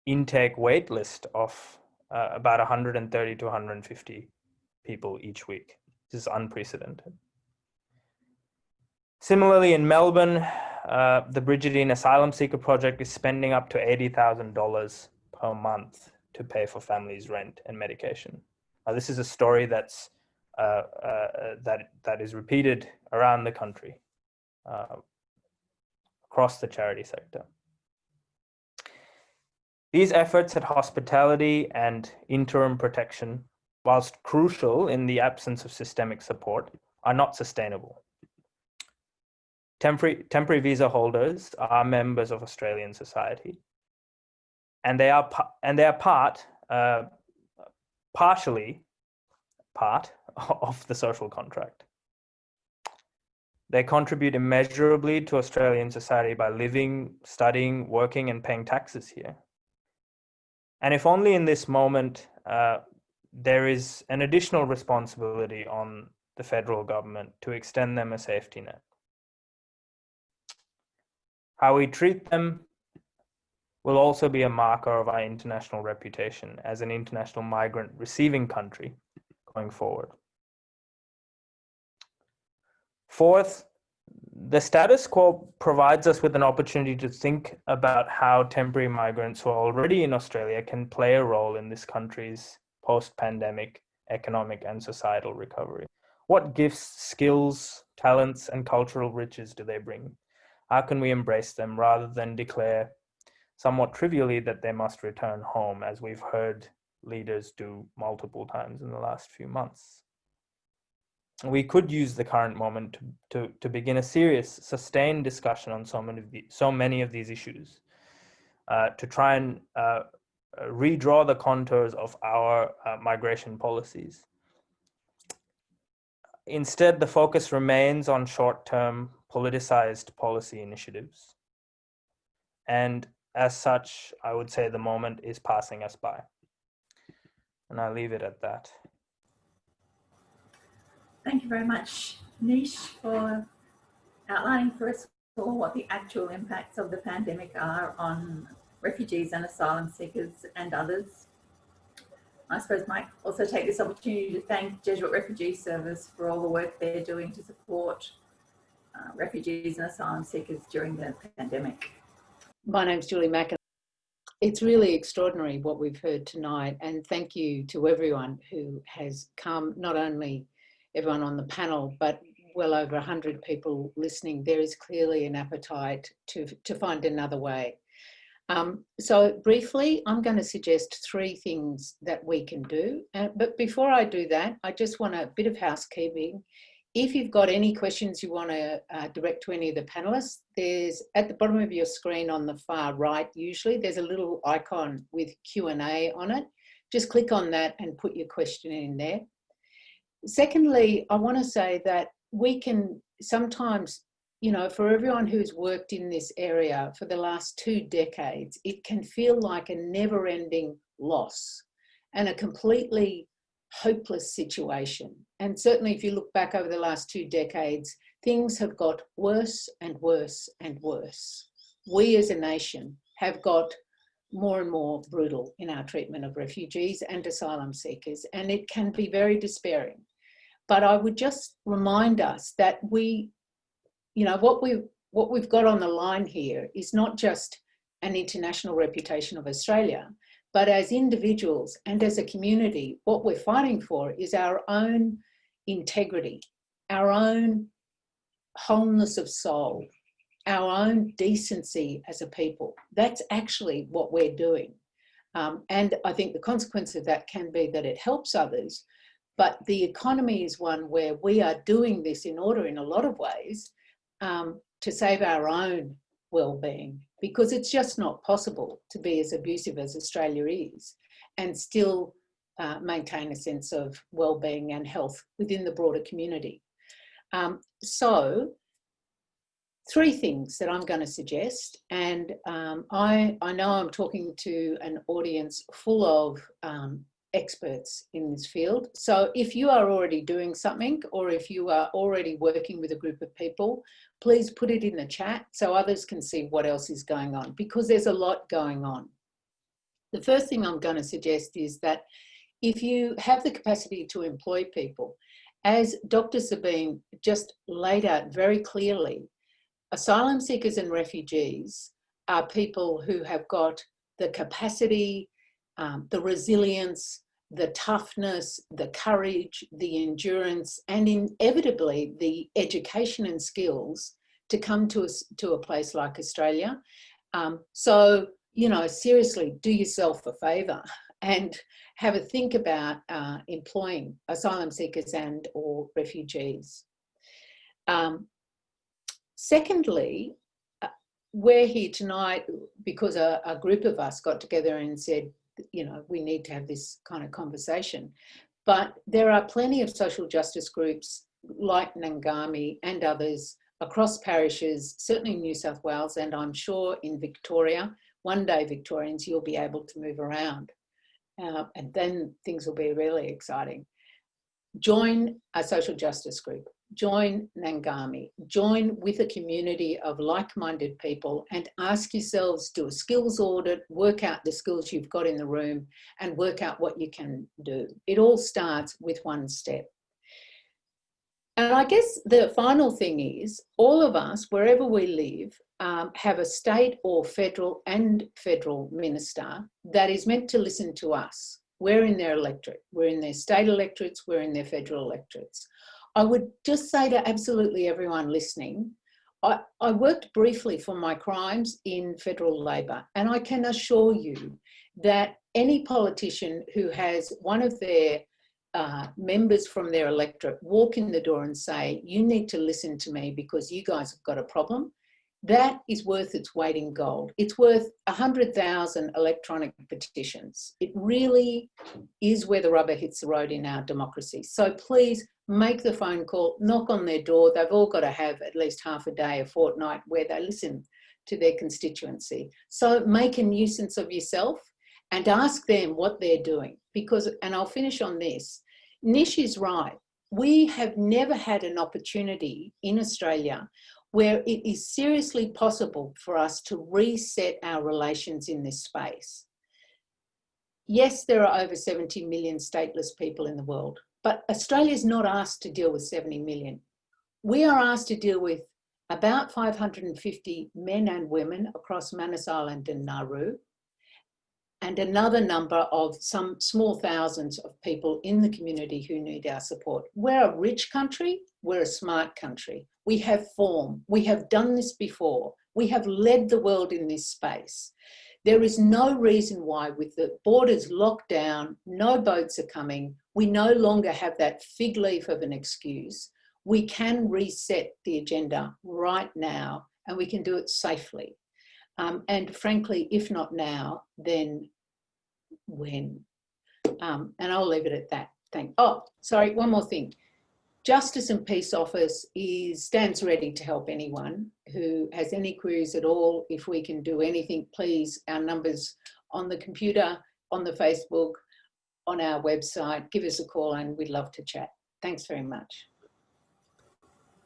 intake wait list of about 130 to 150 people each week. This is unprecedented. Similarly, in Melbourne, the Bridgetine Asylum Seeker Project is spending up to $80,000 per month to pay for families' rent and medication. This is a story that's that is repeated around the country, across the charity sector. These efforts at hospitality and interim protection, whilst crucial in the absence of systemic support, are not sustainable. Temporary visa holders are members of Australian society, and they are partially part of the social contract. They contribute immeasurably to Australian society by living, studying, working, and paying taxes here. And if only in this moment, there is an additional responsibility on the federal government to extend them a safety net. How we treat them will also be a marker of our international reputation as an international migrant receiving country going forward. Fourth, the status quo provides us with an opportunity to think about how temporary migrants who are already in Australia can play a role in this country's post-pandemic economic and societal recovery. What gifts, skills, talents, and cultural riches do they bring? How can we embrace them rather than declare somewhat trivially that they must return home, as we've heard leaders do multiple times in the last few months? We could use the current moment to begin a serious, sustained discussion on so many of these issues, to try and redraw the contours of our migration policies. Instead, the focus remains on short-term politicized policy initiatives. And as such, I would say the moment is passing us by. And I'll leave it at that. Thank you very much, Nish, for outlining for us all what the actual impacts of the pandemic are on refugees and asylum seekers and others. I suppose I might also take this opportunity to thank Jesuit Refugee Service for all the work they're doing to support refugees and asylum seekers during the pandemic. My name's Julie Macken. It's really extraordinary what we've heard tonight, and thank you to everyone who has come not only everyone on the panel, but well over 100 people listening, there is clearly an appetite to find another way. So briefly, I'm going to suggest 3 things that we can do. But before I do that, I just want a bit of housekeeping. If you've got any questions you want to direct to any of the panelists, there's at the bottom of your screen on the far right, usually, there's a little icon with Q&A on it. Just click on that and put your question in there. Secondly, I want to say that we can sometimes, you know, for everyone who's worked in this area for the last 2 decades, it can feel like a never-ending loss and a completely hopeless situation. And certainly if you look back over the last 2 decades, things have got worse and worse and worse. We as a nation have got more and more brutal in our treatment of refugees and asylum seekers, and it can be very despairing. But I would just remind us that we, you know, what we've got on the line here is not just an international reputation of Australia, but as individuals and as a community, what we're fighting for is our own integrity, our own wholeness of soul, our own decency as a people. That's actually what we're doing. And I think the consequence of that can be that it helps others, but the economy is one where we are doing this in order, in a lot of ways, to save our own well-being, because it's just not possible to be as abusive as Australia is and still maintain a sense of well-being and health within the broader community. So 3 things that I'm going to suggest, and I know I'm talking to an audience full of experts in this field. So if you are already doing something, or if you are already working with a group of people, please put it in the chat so others can see what else is going on, because there's a lot going on. The first thing I'm going to suggest is that if you have the capacity to employ people, as Dr. Sabine just laid out very clearly, asylum seekers and refugees are people who have got the capacity, the resilience, the toughness, the courage, the endurance, and inevitably the education and skills to come to a place like Australia. So, you know, seriously, do yourself a favour and have a think about employing asylum seekers and or refugees. Secondly, we're here tonight because a group of us got together and said, you know, we need to have this kind of conversation. But there are plenty of social justice groups like Nangami and others across parishes, certainly in New South Wales, and I'm sure in Victoria. One day, Victorians, you'll be able to move around, and then things will be really exciting. Join a social justice group, join Nangami, join with a community of like-minded people and ask yourselves, do a skills audit, work out the skills you've got in the room and work out what you can do. It all starts with one step. And I guess the final thing is, all of us, wherever we live, have a state or federal minister that is meant to listen to us. We're in their electorate, we're in their state electorates, we're in their federal electorates. I would just say to absolutely everyone listening, I worked briefly for my crimes in federal Labor, and I can assure you that any politician who has one of their members from their electorate walk in the door and say, you need to listen to me because you guys have got a problem, that is worth its weight in gold. It's worth 100,000 electronic petitions. It really is where the rubber hits the road in our democracy. So please make the phone call, knock on their door. They've all got to have at least half a day, a fortnight where they listen to their constituency. So make a nuisance of yourself and ask them what they're doing. Because, and I'll finish on this, Nish is right. We have never had an opportunity in Australia where it is seriously possible for us to reset our relations in this space. Yes, there are over 70 million stateless people in the world, but Australia is not asked to deal with 70 million. We are asked to deal with about 550 men and women across Manus Island and Nauru, and another number of some small thousands of people in the community who need our support. We're a rich country, we're a smart country. We have form, we have done this before, we have led the world in this space. There is no reason why, with the borders locked down, no boats are coming, we no longer have that fig leaf of an excuse. We can reset the agenda right now, and we can do it safely. And frankly, if not now, then when? And I'll leave it at that. Oh, sorry, one more thing. Justice and Peace Office stands ready to help anyone who has any queries at all. If we can do anything, please, our numbers on the computer, on the Facebook, on our website, give us a call and we'd love to chat. Thanks very much.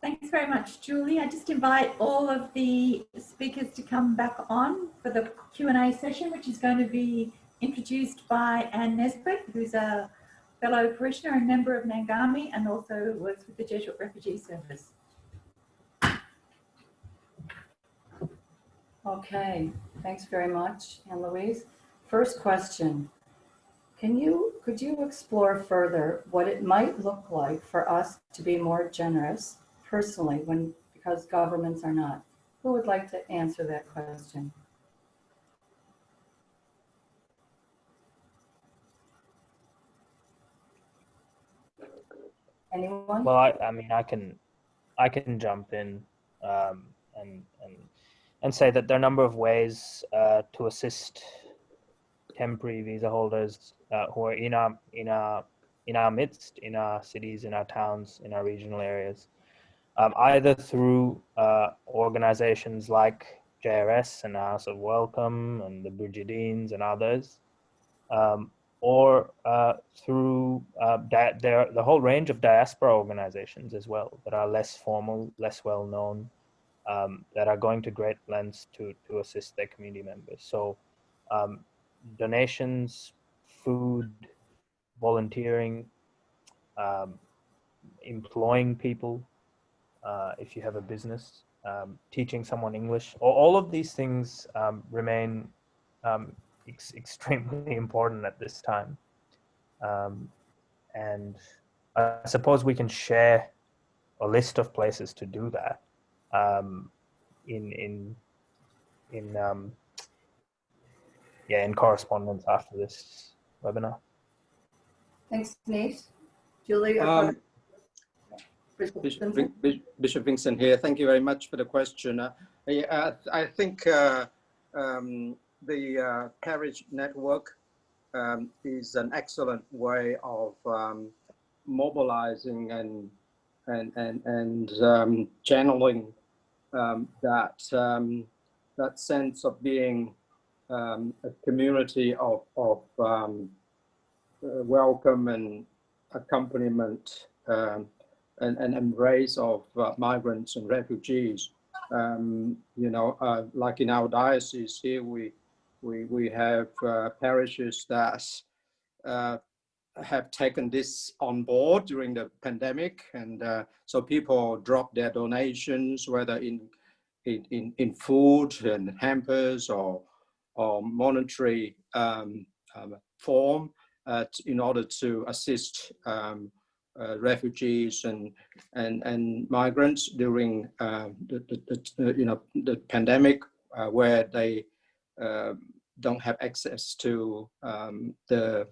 Thanks very much, Julie. I just invite all of the speakers to come back on for the Q&A session, which is going to be introduced by Anne Nesbitt, who's a fellow parishioner and member of Nangami and also works with the Jesuit Refugee Service. Okay, thanks very much, Anne-Louise. First question, could you explore further what it might look like for us to be more generous personally because governments are not? Who would like to answer that question? Anyone? Well, I mean, I can jump in and say that there are a number of ways to assist temporary visa holders who are in our midst, in our cities, in our towns, in our regional areas, either through organizations like JRS and House of Welcome and the Brigidines and others, or through the whole range of diaspora organizations as well that are less formal, less well known, that are going to great lengths to assist their community members. So donations, food, volunteering, employing people, if you have a business, teaching someone English, all of these things remain extremely important at this time. And I suppose we can share a list of places to do that in correspondence after this webinar. Thanks, Nate. Julie? Bishop Vincent here. Thank you very much for the question. I think the Parish Network is an excellent way of mobilizing and channeling that sense of being a community of welcome and accompaniment and embrace of migrants and refugees. Like in our diocese here, we have parishes that have taken this on board during the pandemic, and so people drop their donations, whether in food and hampers or monetary form, in order to assist refugees and migrants during the pandemic, where they don't have access to the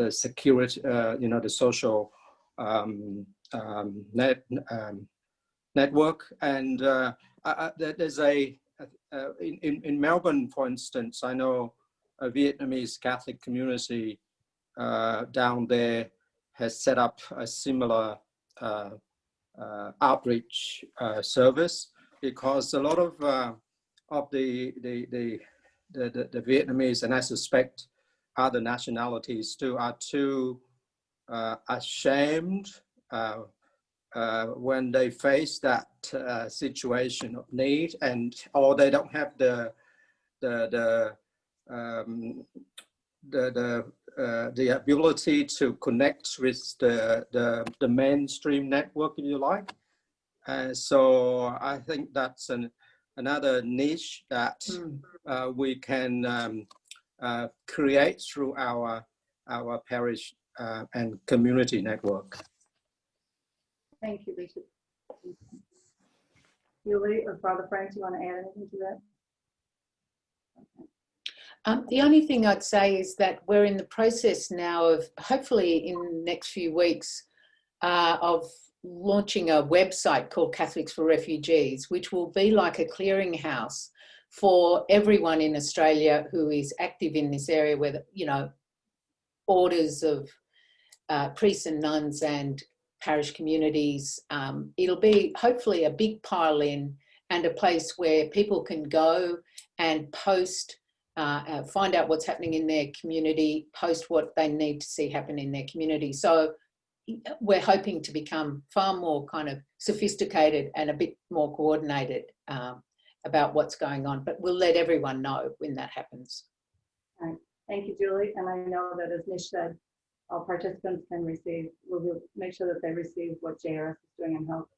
security, the social network. And there's in Melbourne, for instance, I know a Vietnamese Catholic community down there has set up a similar outreach service, because a lot of the Vietnamese, and I suspect other nationalities too, are too ashamed when they face that situation of need, or they don't have the ability to connect with the mainstream network, if you like. So I think that's another niche that we can create through our parish and community network. Thank you, Bishop. Julie or Father Frank, do you want to add anything to that? The only thing I'd say is that we're in the process now of, hopefully in the next few weeks, of launching a website called Catholics for Refugees, which will be like a clearinghouse for everyone in Australia who is active in this area, where, you know, orders of priests and nuns and parish communities. It'll be hopefully a big pile-in and a place where people can go and post, find out what's happening in their community, post what they need to see happen in their community. So we're hoping to become far more kind of sophisticated and a bit more coordinated about what's going on, but we'll let everyone know when that happens. Right. Thank you, Julie. And I know that, as Nish said, all participants can receive, we'll make sure that they receive what JRS is doing and help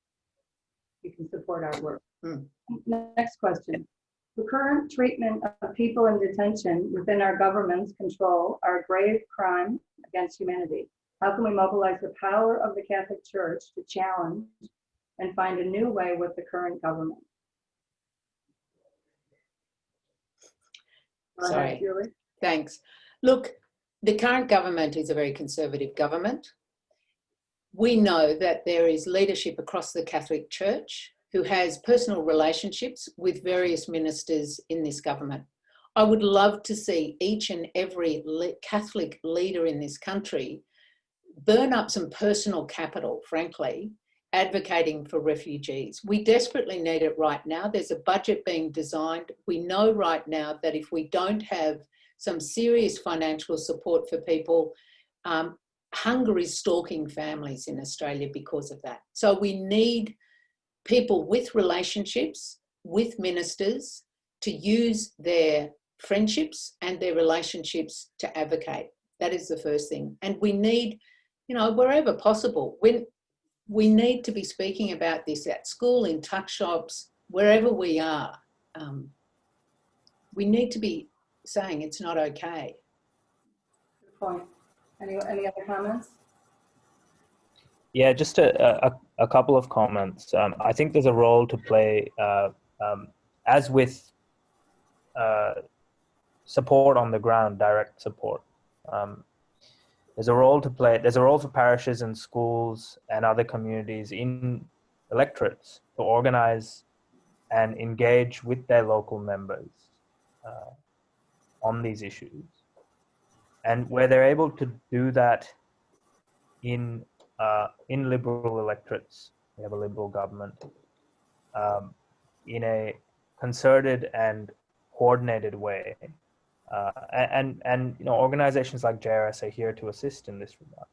you can support our work. Next question. The current treatment of people in detention within our government's control are a grave crime against humanity. How can we mobilize the power of the Catholic Church to challenge and find a new way with the current government? Go ahead, Julie. Thanks. Look, the current government is a very conservative government. We know that there is leadership across the Catholic Church who has personal relationships with various ministers in this government. I would love to see each and every Catholic leader in this country burn up some personal capital, frankly, advocating for refugees. We desperately need it right now. There's a budget being designed. We know right now that if we don't have some serious financial support for people, hunger is stalking families in Australia because of that. So we need people with relationships, with ministers, to use their friendships and their relationships to advocate. That is the first thing. And we need, you know, wherever possible, when we need to be speaking about this at school, in tuck shops, wherever we are. We need to be saying it's not okay. Good point. Any other comments? Yeah, just a couple of comments. I think there's a role to play, as with support on the ground, direct support. There's a role to play. There's a role for parishes and schools and other communities in electorates to organize and engage with their local members on these issues. And where they're able to do that in liberal electorates, we have a liberal government, in a concerted and coordinated way. And you know, organizations like JRS are here to assist in this regard.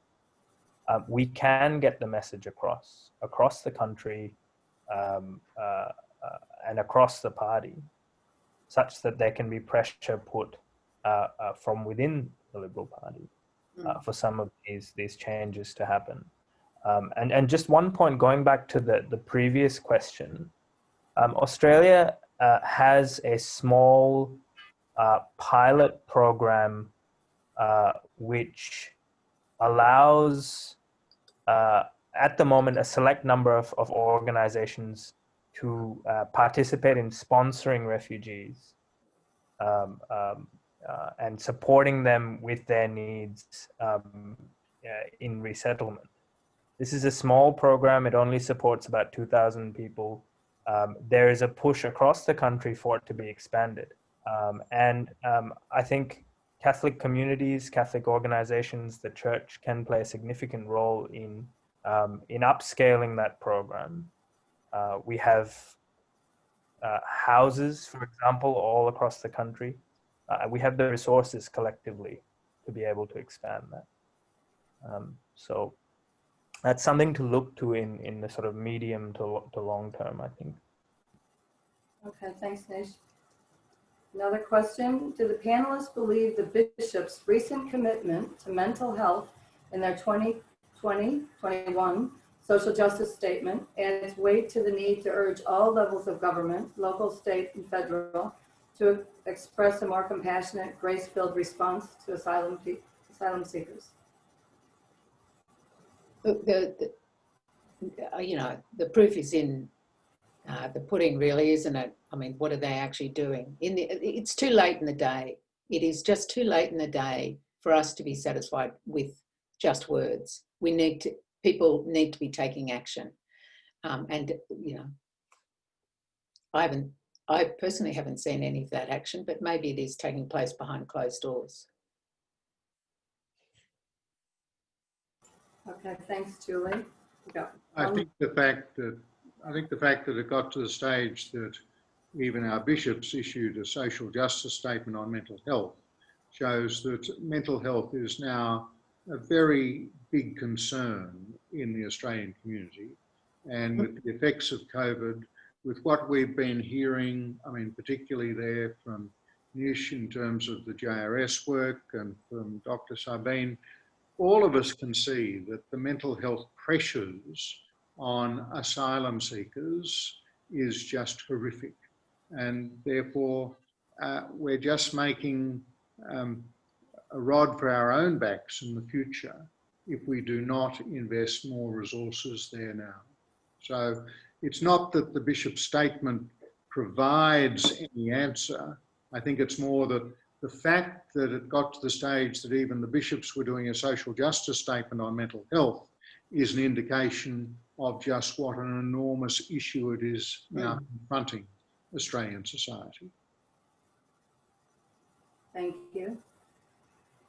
We can get the message across the country and across the party, such that there can be pressure put from within the Liberal Party for some of these changes to happen. And just one point, going back to the previous question, Australia has a small pilot program which allows, at the moment, a select number of organizations to participate in sponsoring refugees and supporting them with their needs in resettlement. This is a small program. It only supports about 2,000 people. There is a push across the country for it to be expanded. I think Catholic communities, Catholic organizations, the church can play a significant role in upscaling that program. We have houses, for example, all across the country. We have the resources collectively to be able to expand that. So that's something to look to in the sort of medium to long term, I think. Okay, thanks, Nish. Another question. Do the panelists believe the bishop's recent commitment to mental health in their 2020-21 social justice statement adds weight to the need to urge all levels of government, local, state, and federal, to express a more compassionate, grace-filled response to asylum seekers? You know, the proof is in the pudding, really, isn't it? I mean, what are they actually doing? It's too late in the day. It is just too late in the day for us to be satisfied with just words. People need to be taking action. And, you know, I personally haven't seen any of that action, but maybe it is taking place behind closed doors. Okay, thanks, Julie. I think the fact that it got to the stage that even our bishops issued a social justice statement on mental health shows that mental health is now a very big concern in the Australian community. And with the effects of COVID, with what we've been hearing, I mean, particularly there from Nish in terms of the JRS work and from Dr. Sabine, all of us can see that the mental health pressures on asylum seekers is just horrific. And therefore, we're just making a rod for our own backs in the future if we do not invest more resources there now. So it's not that the bishop's statement provides any answer. I think it's more that the fact that it got to the stage that even the bishops were doing a social justice statement on mental health is an indication of just what an enormous issue it is now confronting Australian society. Thank you.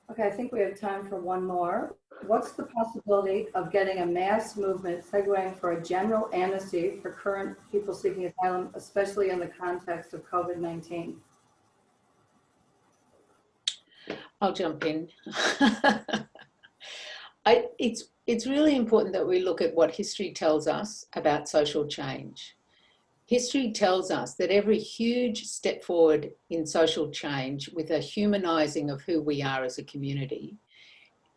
Okay, I think we have time for one more. What's the possibility of getting a mass movement segueing for a general amnesty for current people seeking asylum, especially in the context of COVID-19? I'll jump in. It's really important that we look at what history tells us about social change. History tells us that every huge step forward in social change with a humanising of who we are as a community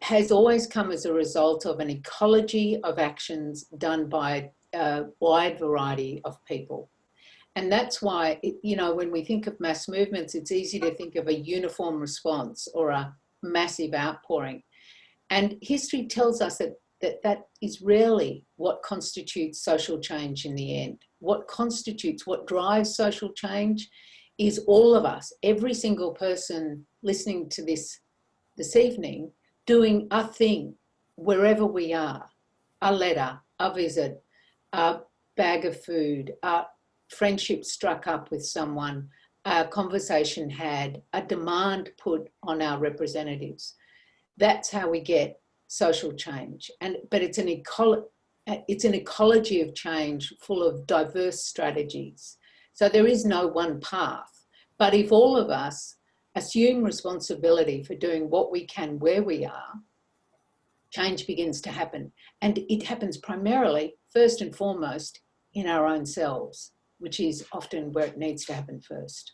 has always come as a result of an ecology of actions done by a wide variety of people. And that's why, you know, when we think of mass movements, it's easy to think of a uniform response or a massive outpouring. And history tells us that is rarely what constitutes social change in the end. What drives social change is all of us, every single person listening to this evening, doing a thing wherever we are. A letter, a visit, a bag of food, a friendship struck up with someone, a conversation had, a demand put on our representatives. That's how we get social change. But it's an ecology of change full of diverse strategies. So there is no one path. But if all of us assume responsibility for doing what we can where we are, change begins to happen. And it happens primarily, first and foremost, in our own selves, which is often where it needs to happen first.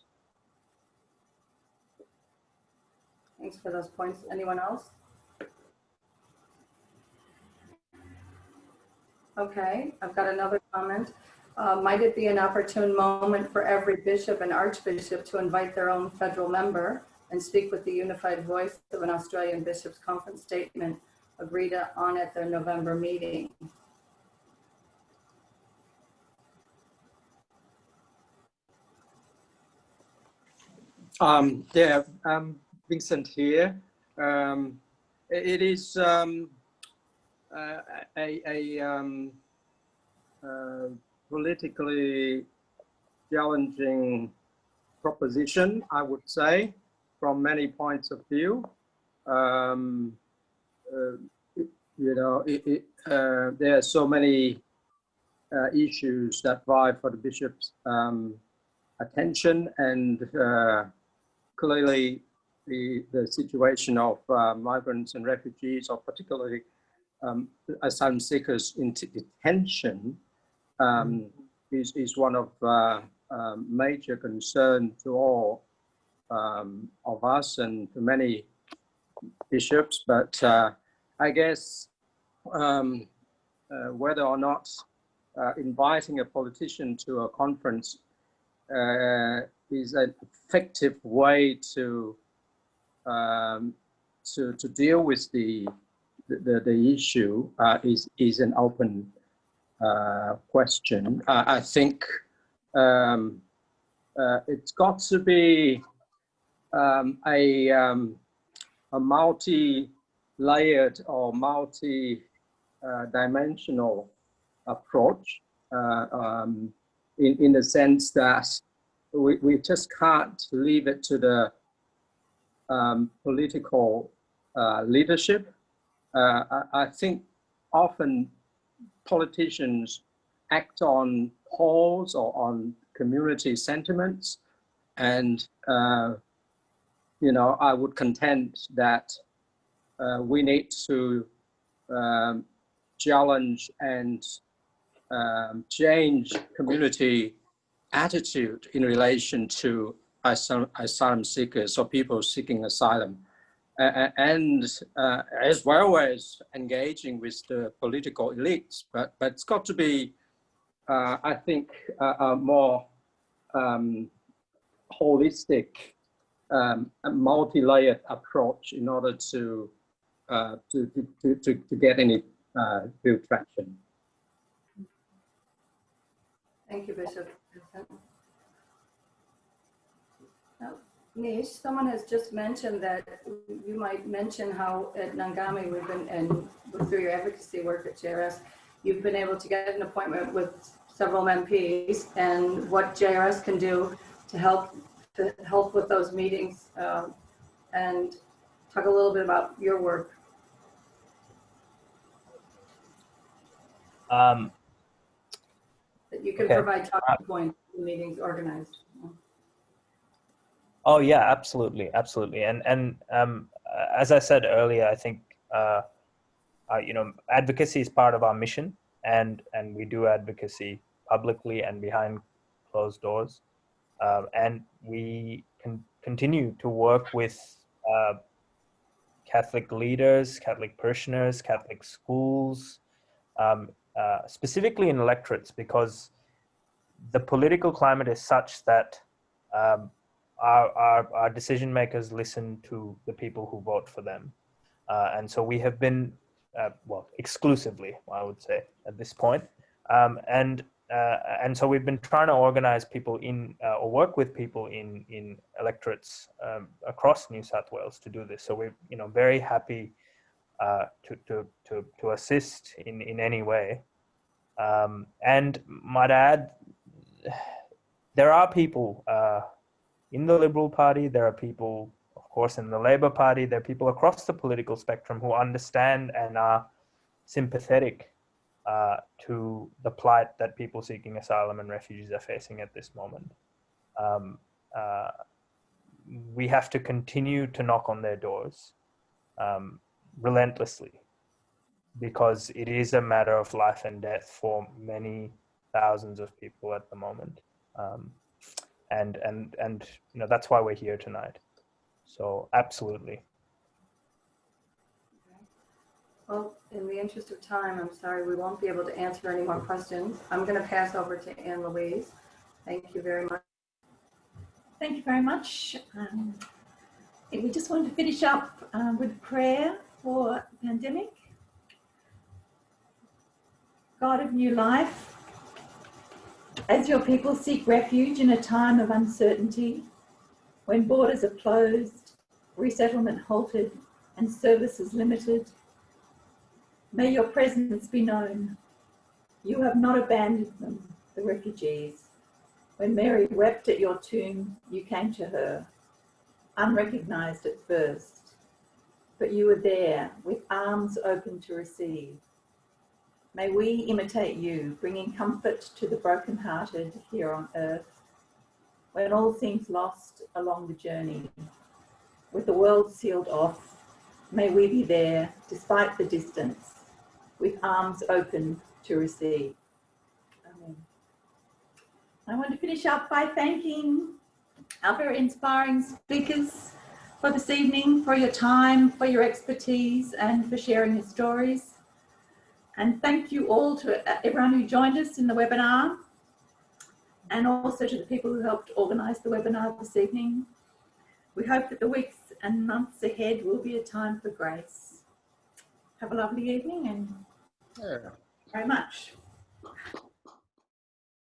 Thanks for those points. Anyone else? Okay, I've got another comment. Might it be an opportune moment for every bishop and archbishop to invite their own federal member and speak with the unified voice of an Australian Bishops' Conference statement agreed on at their November meeting? Vincent here. It is politically challenging proposition, I would say, from many points of view. There are so many issues that vie for the bishop's attention, and clearly the situation of migrants and refugees, or particularly asylum seekers in detention, is one of major concern to all of us and to many bishops. But I guess whether or not inviting a politician to a conference an effective way to deal with the issue is an open question. I think it's got to be a multi-layered or multi-dimensional approach, in the sense that we just can't leave it to the political leadership. I think often politicians act on polls or on community sentiments, and you know, I would contend that we need to challenge and change community attitude in relation to asylum seekers or people seeking asylum, and as well as engaging with the political elites. But it's got to be, I think, a more holistic, multi-layered approach in order to get any real traction. Thank you, Bishop. Now, Nish, someone has just mentioned that you might mention how at Ngami we've been, and through your advocacy work at JRS, you've been able to get an appointment with several MPs, and what JRS can do to help with those meetings, and talk a little bit about your work. That you can provide talking points in meetings organized. Oh yeah, absolutely, absolutely. And as I said earlier, I think you know, advocacy is part of our mission, and we do advocacy publicly and behind closed doors, and we can continue to work with Catholic leaders, Catholic parishioners, Catholic schools, specifically in electorates, because the political climate is such that our decision makers listen to the people who vote for them. And so we have been, well, exclusively, I would say, at this point. And so we've been trying to organize people in, or work with people in electorates across New South Wales to do this. So we're, you know, very happy to assist in any way. And might add, there are people in the Liberal Party, there are people, of course, in the Labor Party, there are people across the political spectrum who understand and are sympathetic to the plight that people seeking asylum and refugees are facing at this moment. We have to continue to knock on their doors relentlessly, because it is a matter of life and death for many thousands of people at the moment. And you know, that's why we're here tonight. So absolutely. Well, in the interest of time, I'm sorry we won't be able to answer any more questions. I'm going to pass over to Anne-Louise. Thank you very much. Thank you very much. We just wanted to finish up with prayer for the pandemic. God of new life, as your people seek refuge in a time of uncertainty, when borders are closed, resettlement halted, and services limited, may your presence be known. You have not abandoned them, the refugees. When Mary wept at your tomb, you came to her, unrecognised at first, but you were there with arms open to receive. May we imitate you, bringing comfort to the brokenhearted here on earth, when all seems lost along the journey. With the world sealed off, may we be there, despite the distance, with arms open to receive. Amen. I want to finish up by thanking our very inspiring speakers for this evening, for your time, for your expertise, and for sharing your stories. And thank you all to everyone who joined us in the webinar. and also to the people who helped organise the webinar this evening. We hope that the weeks and months ahead will be a time for grace. Have a lovely evening and Yeah. very much.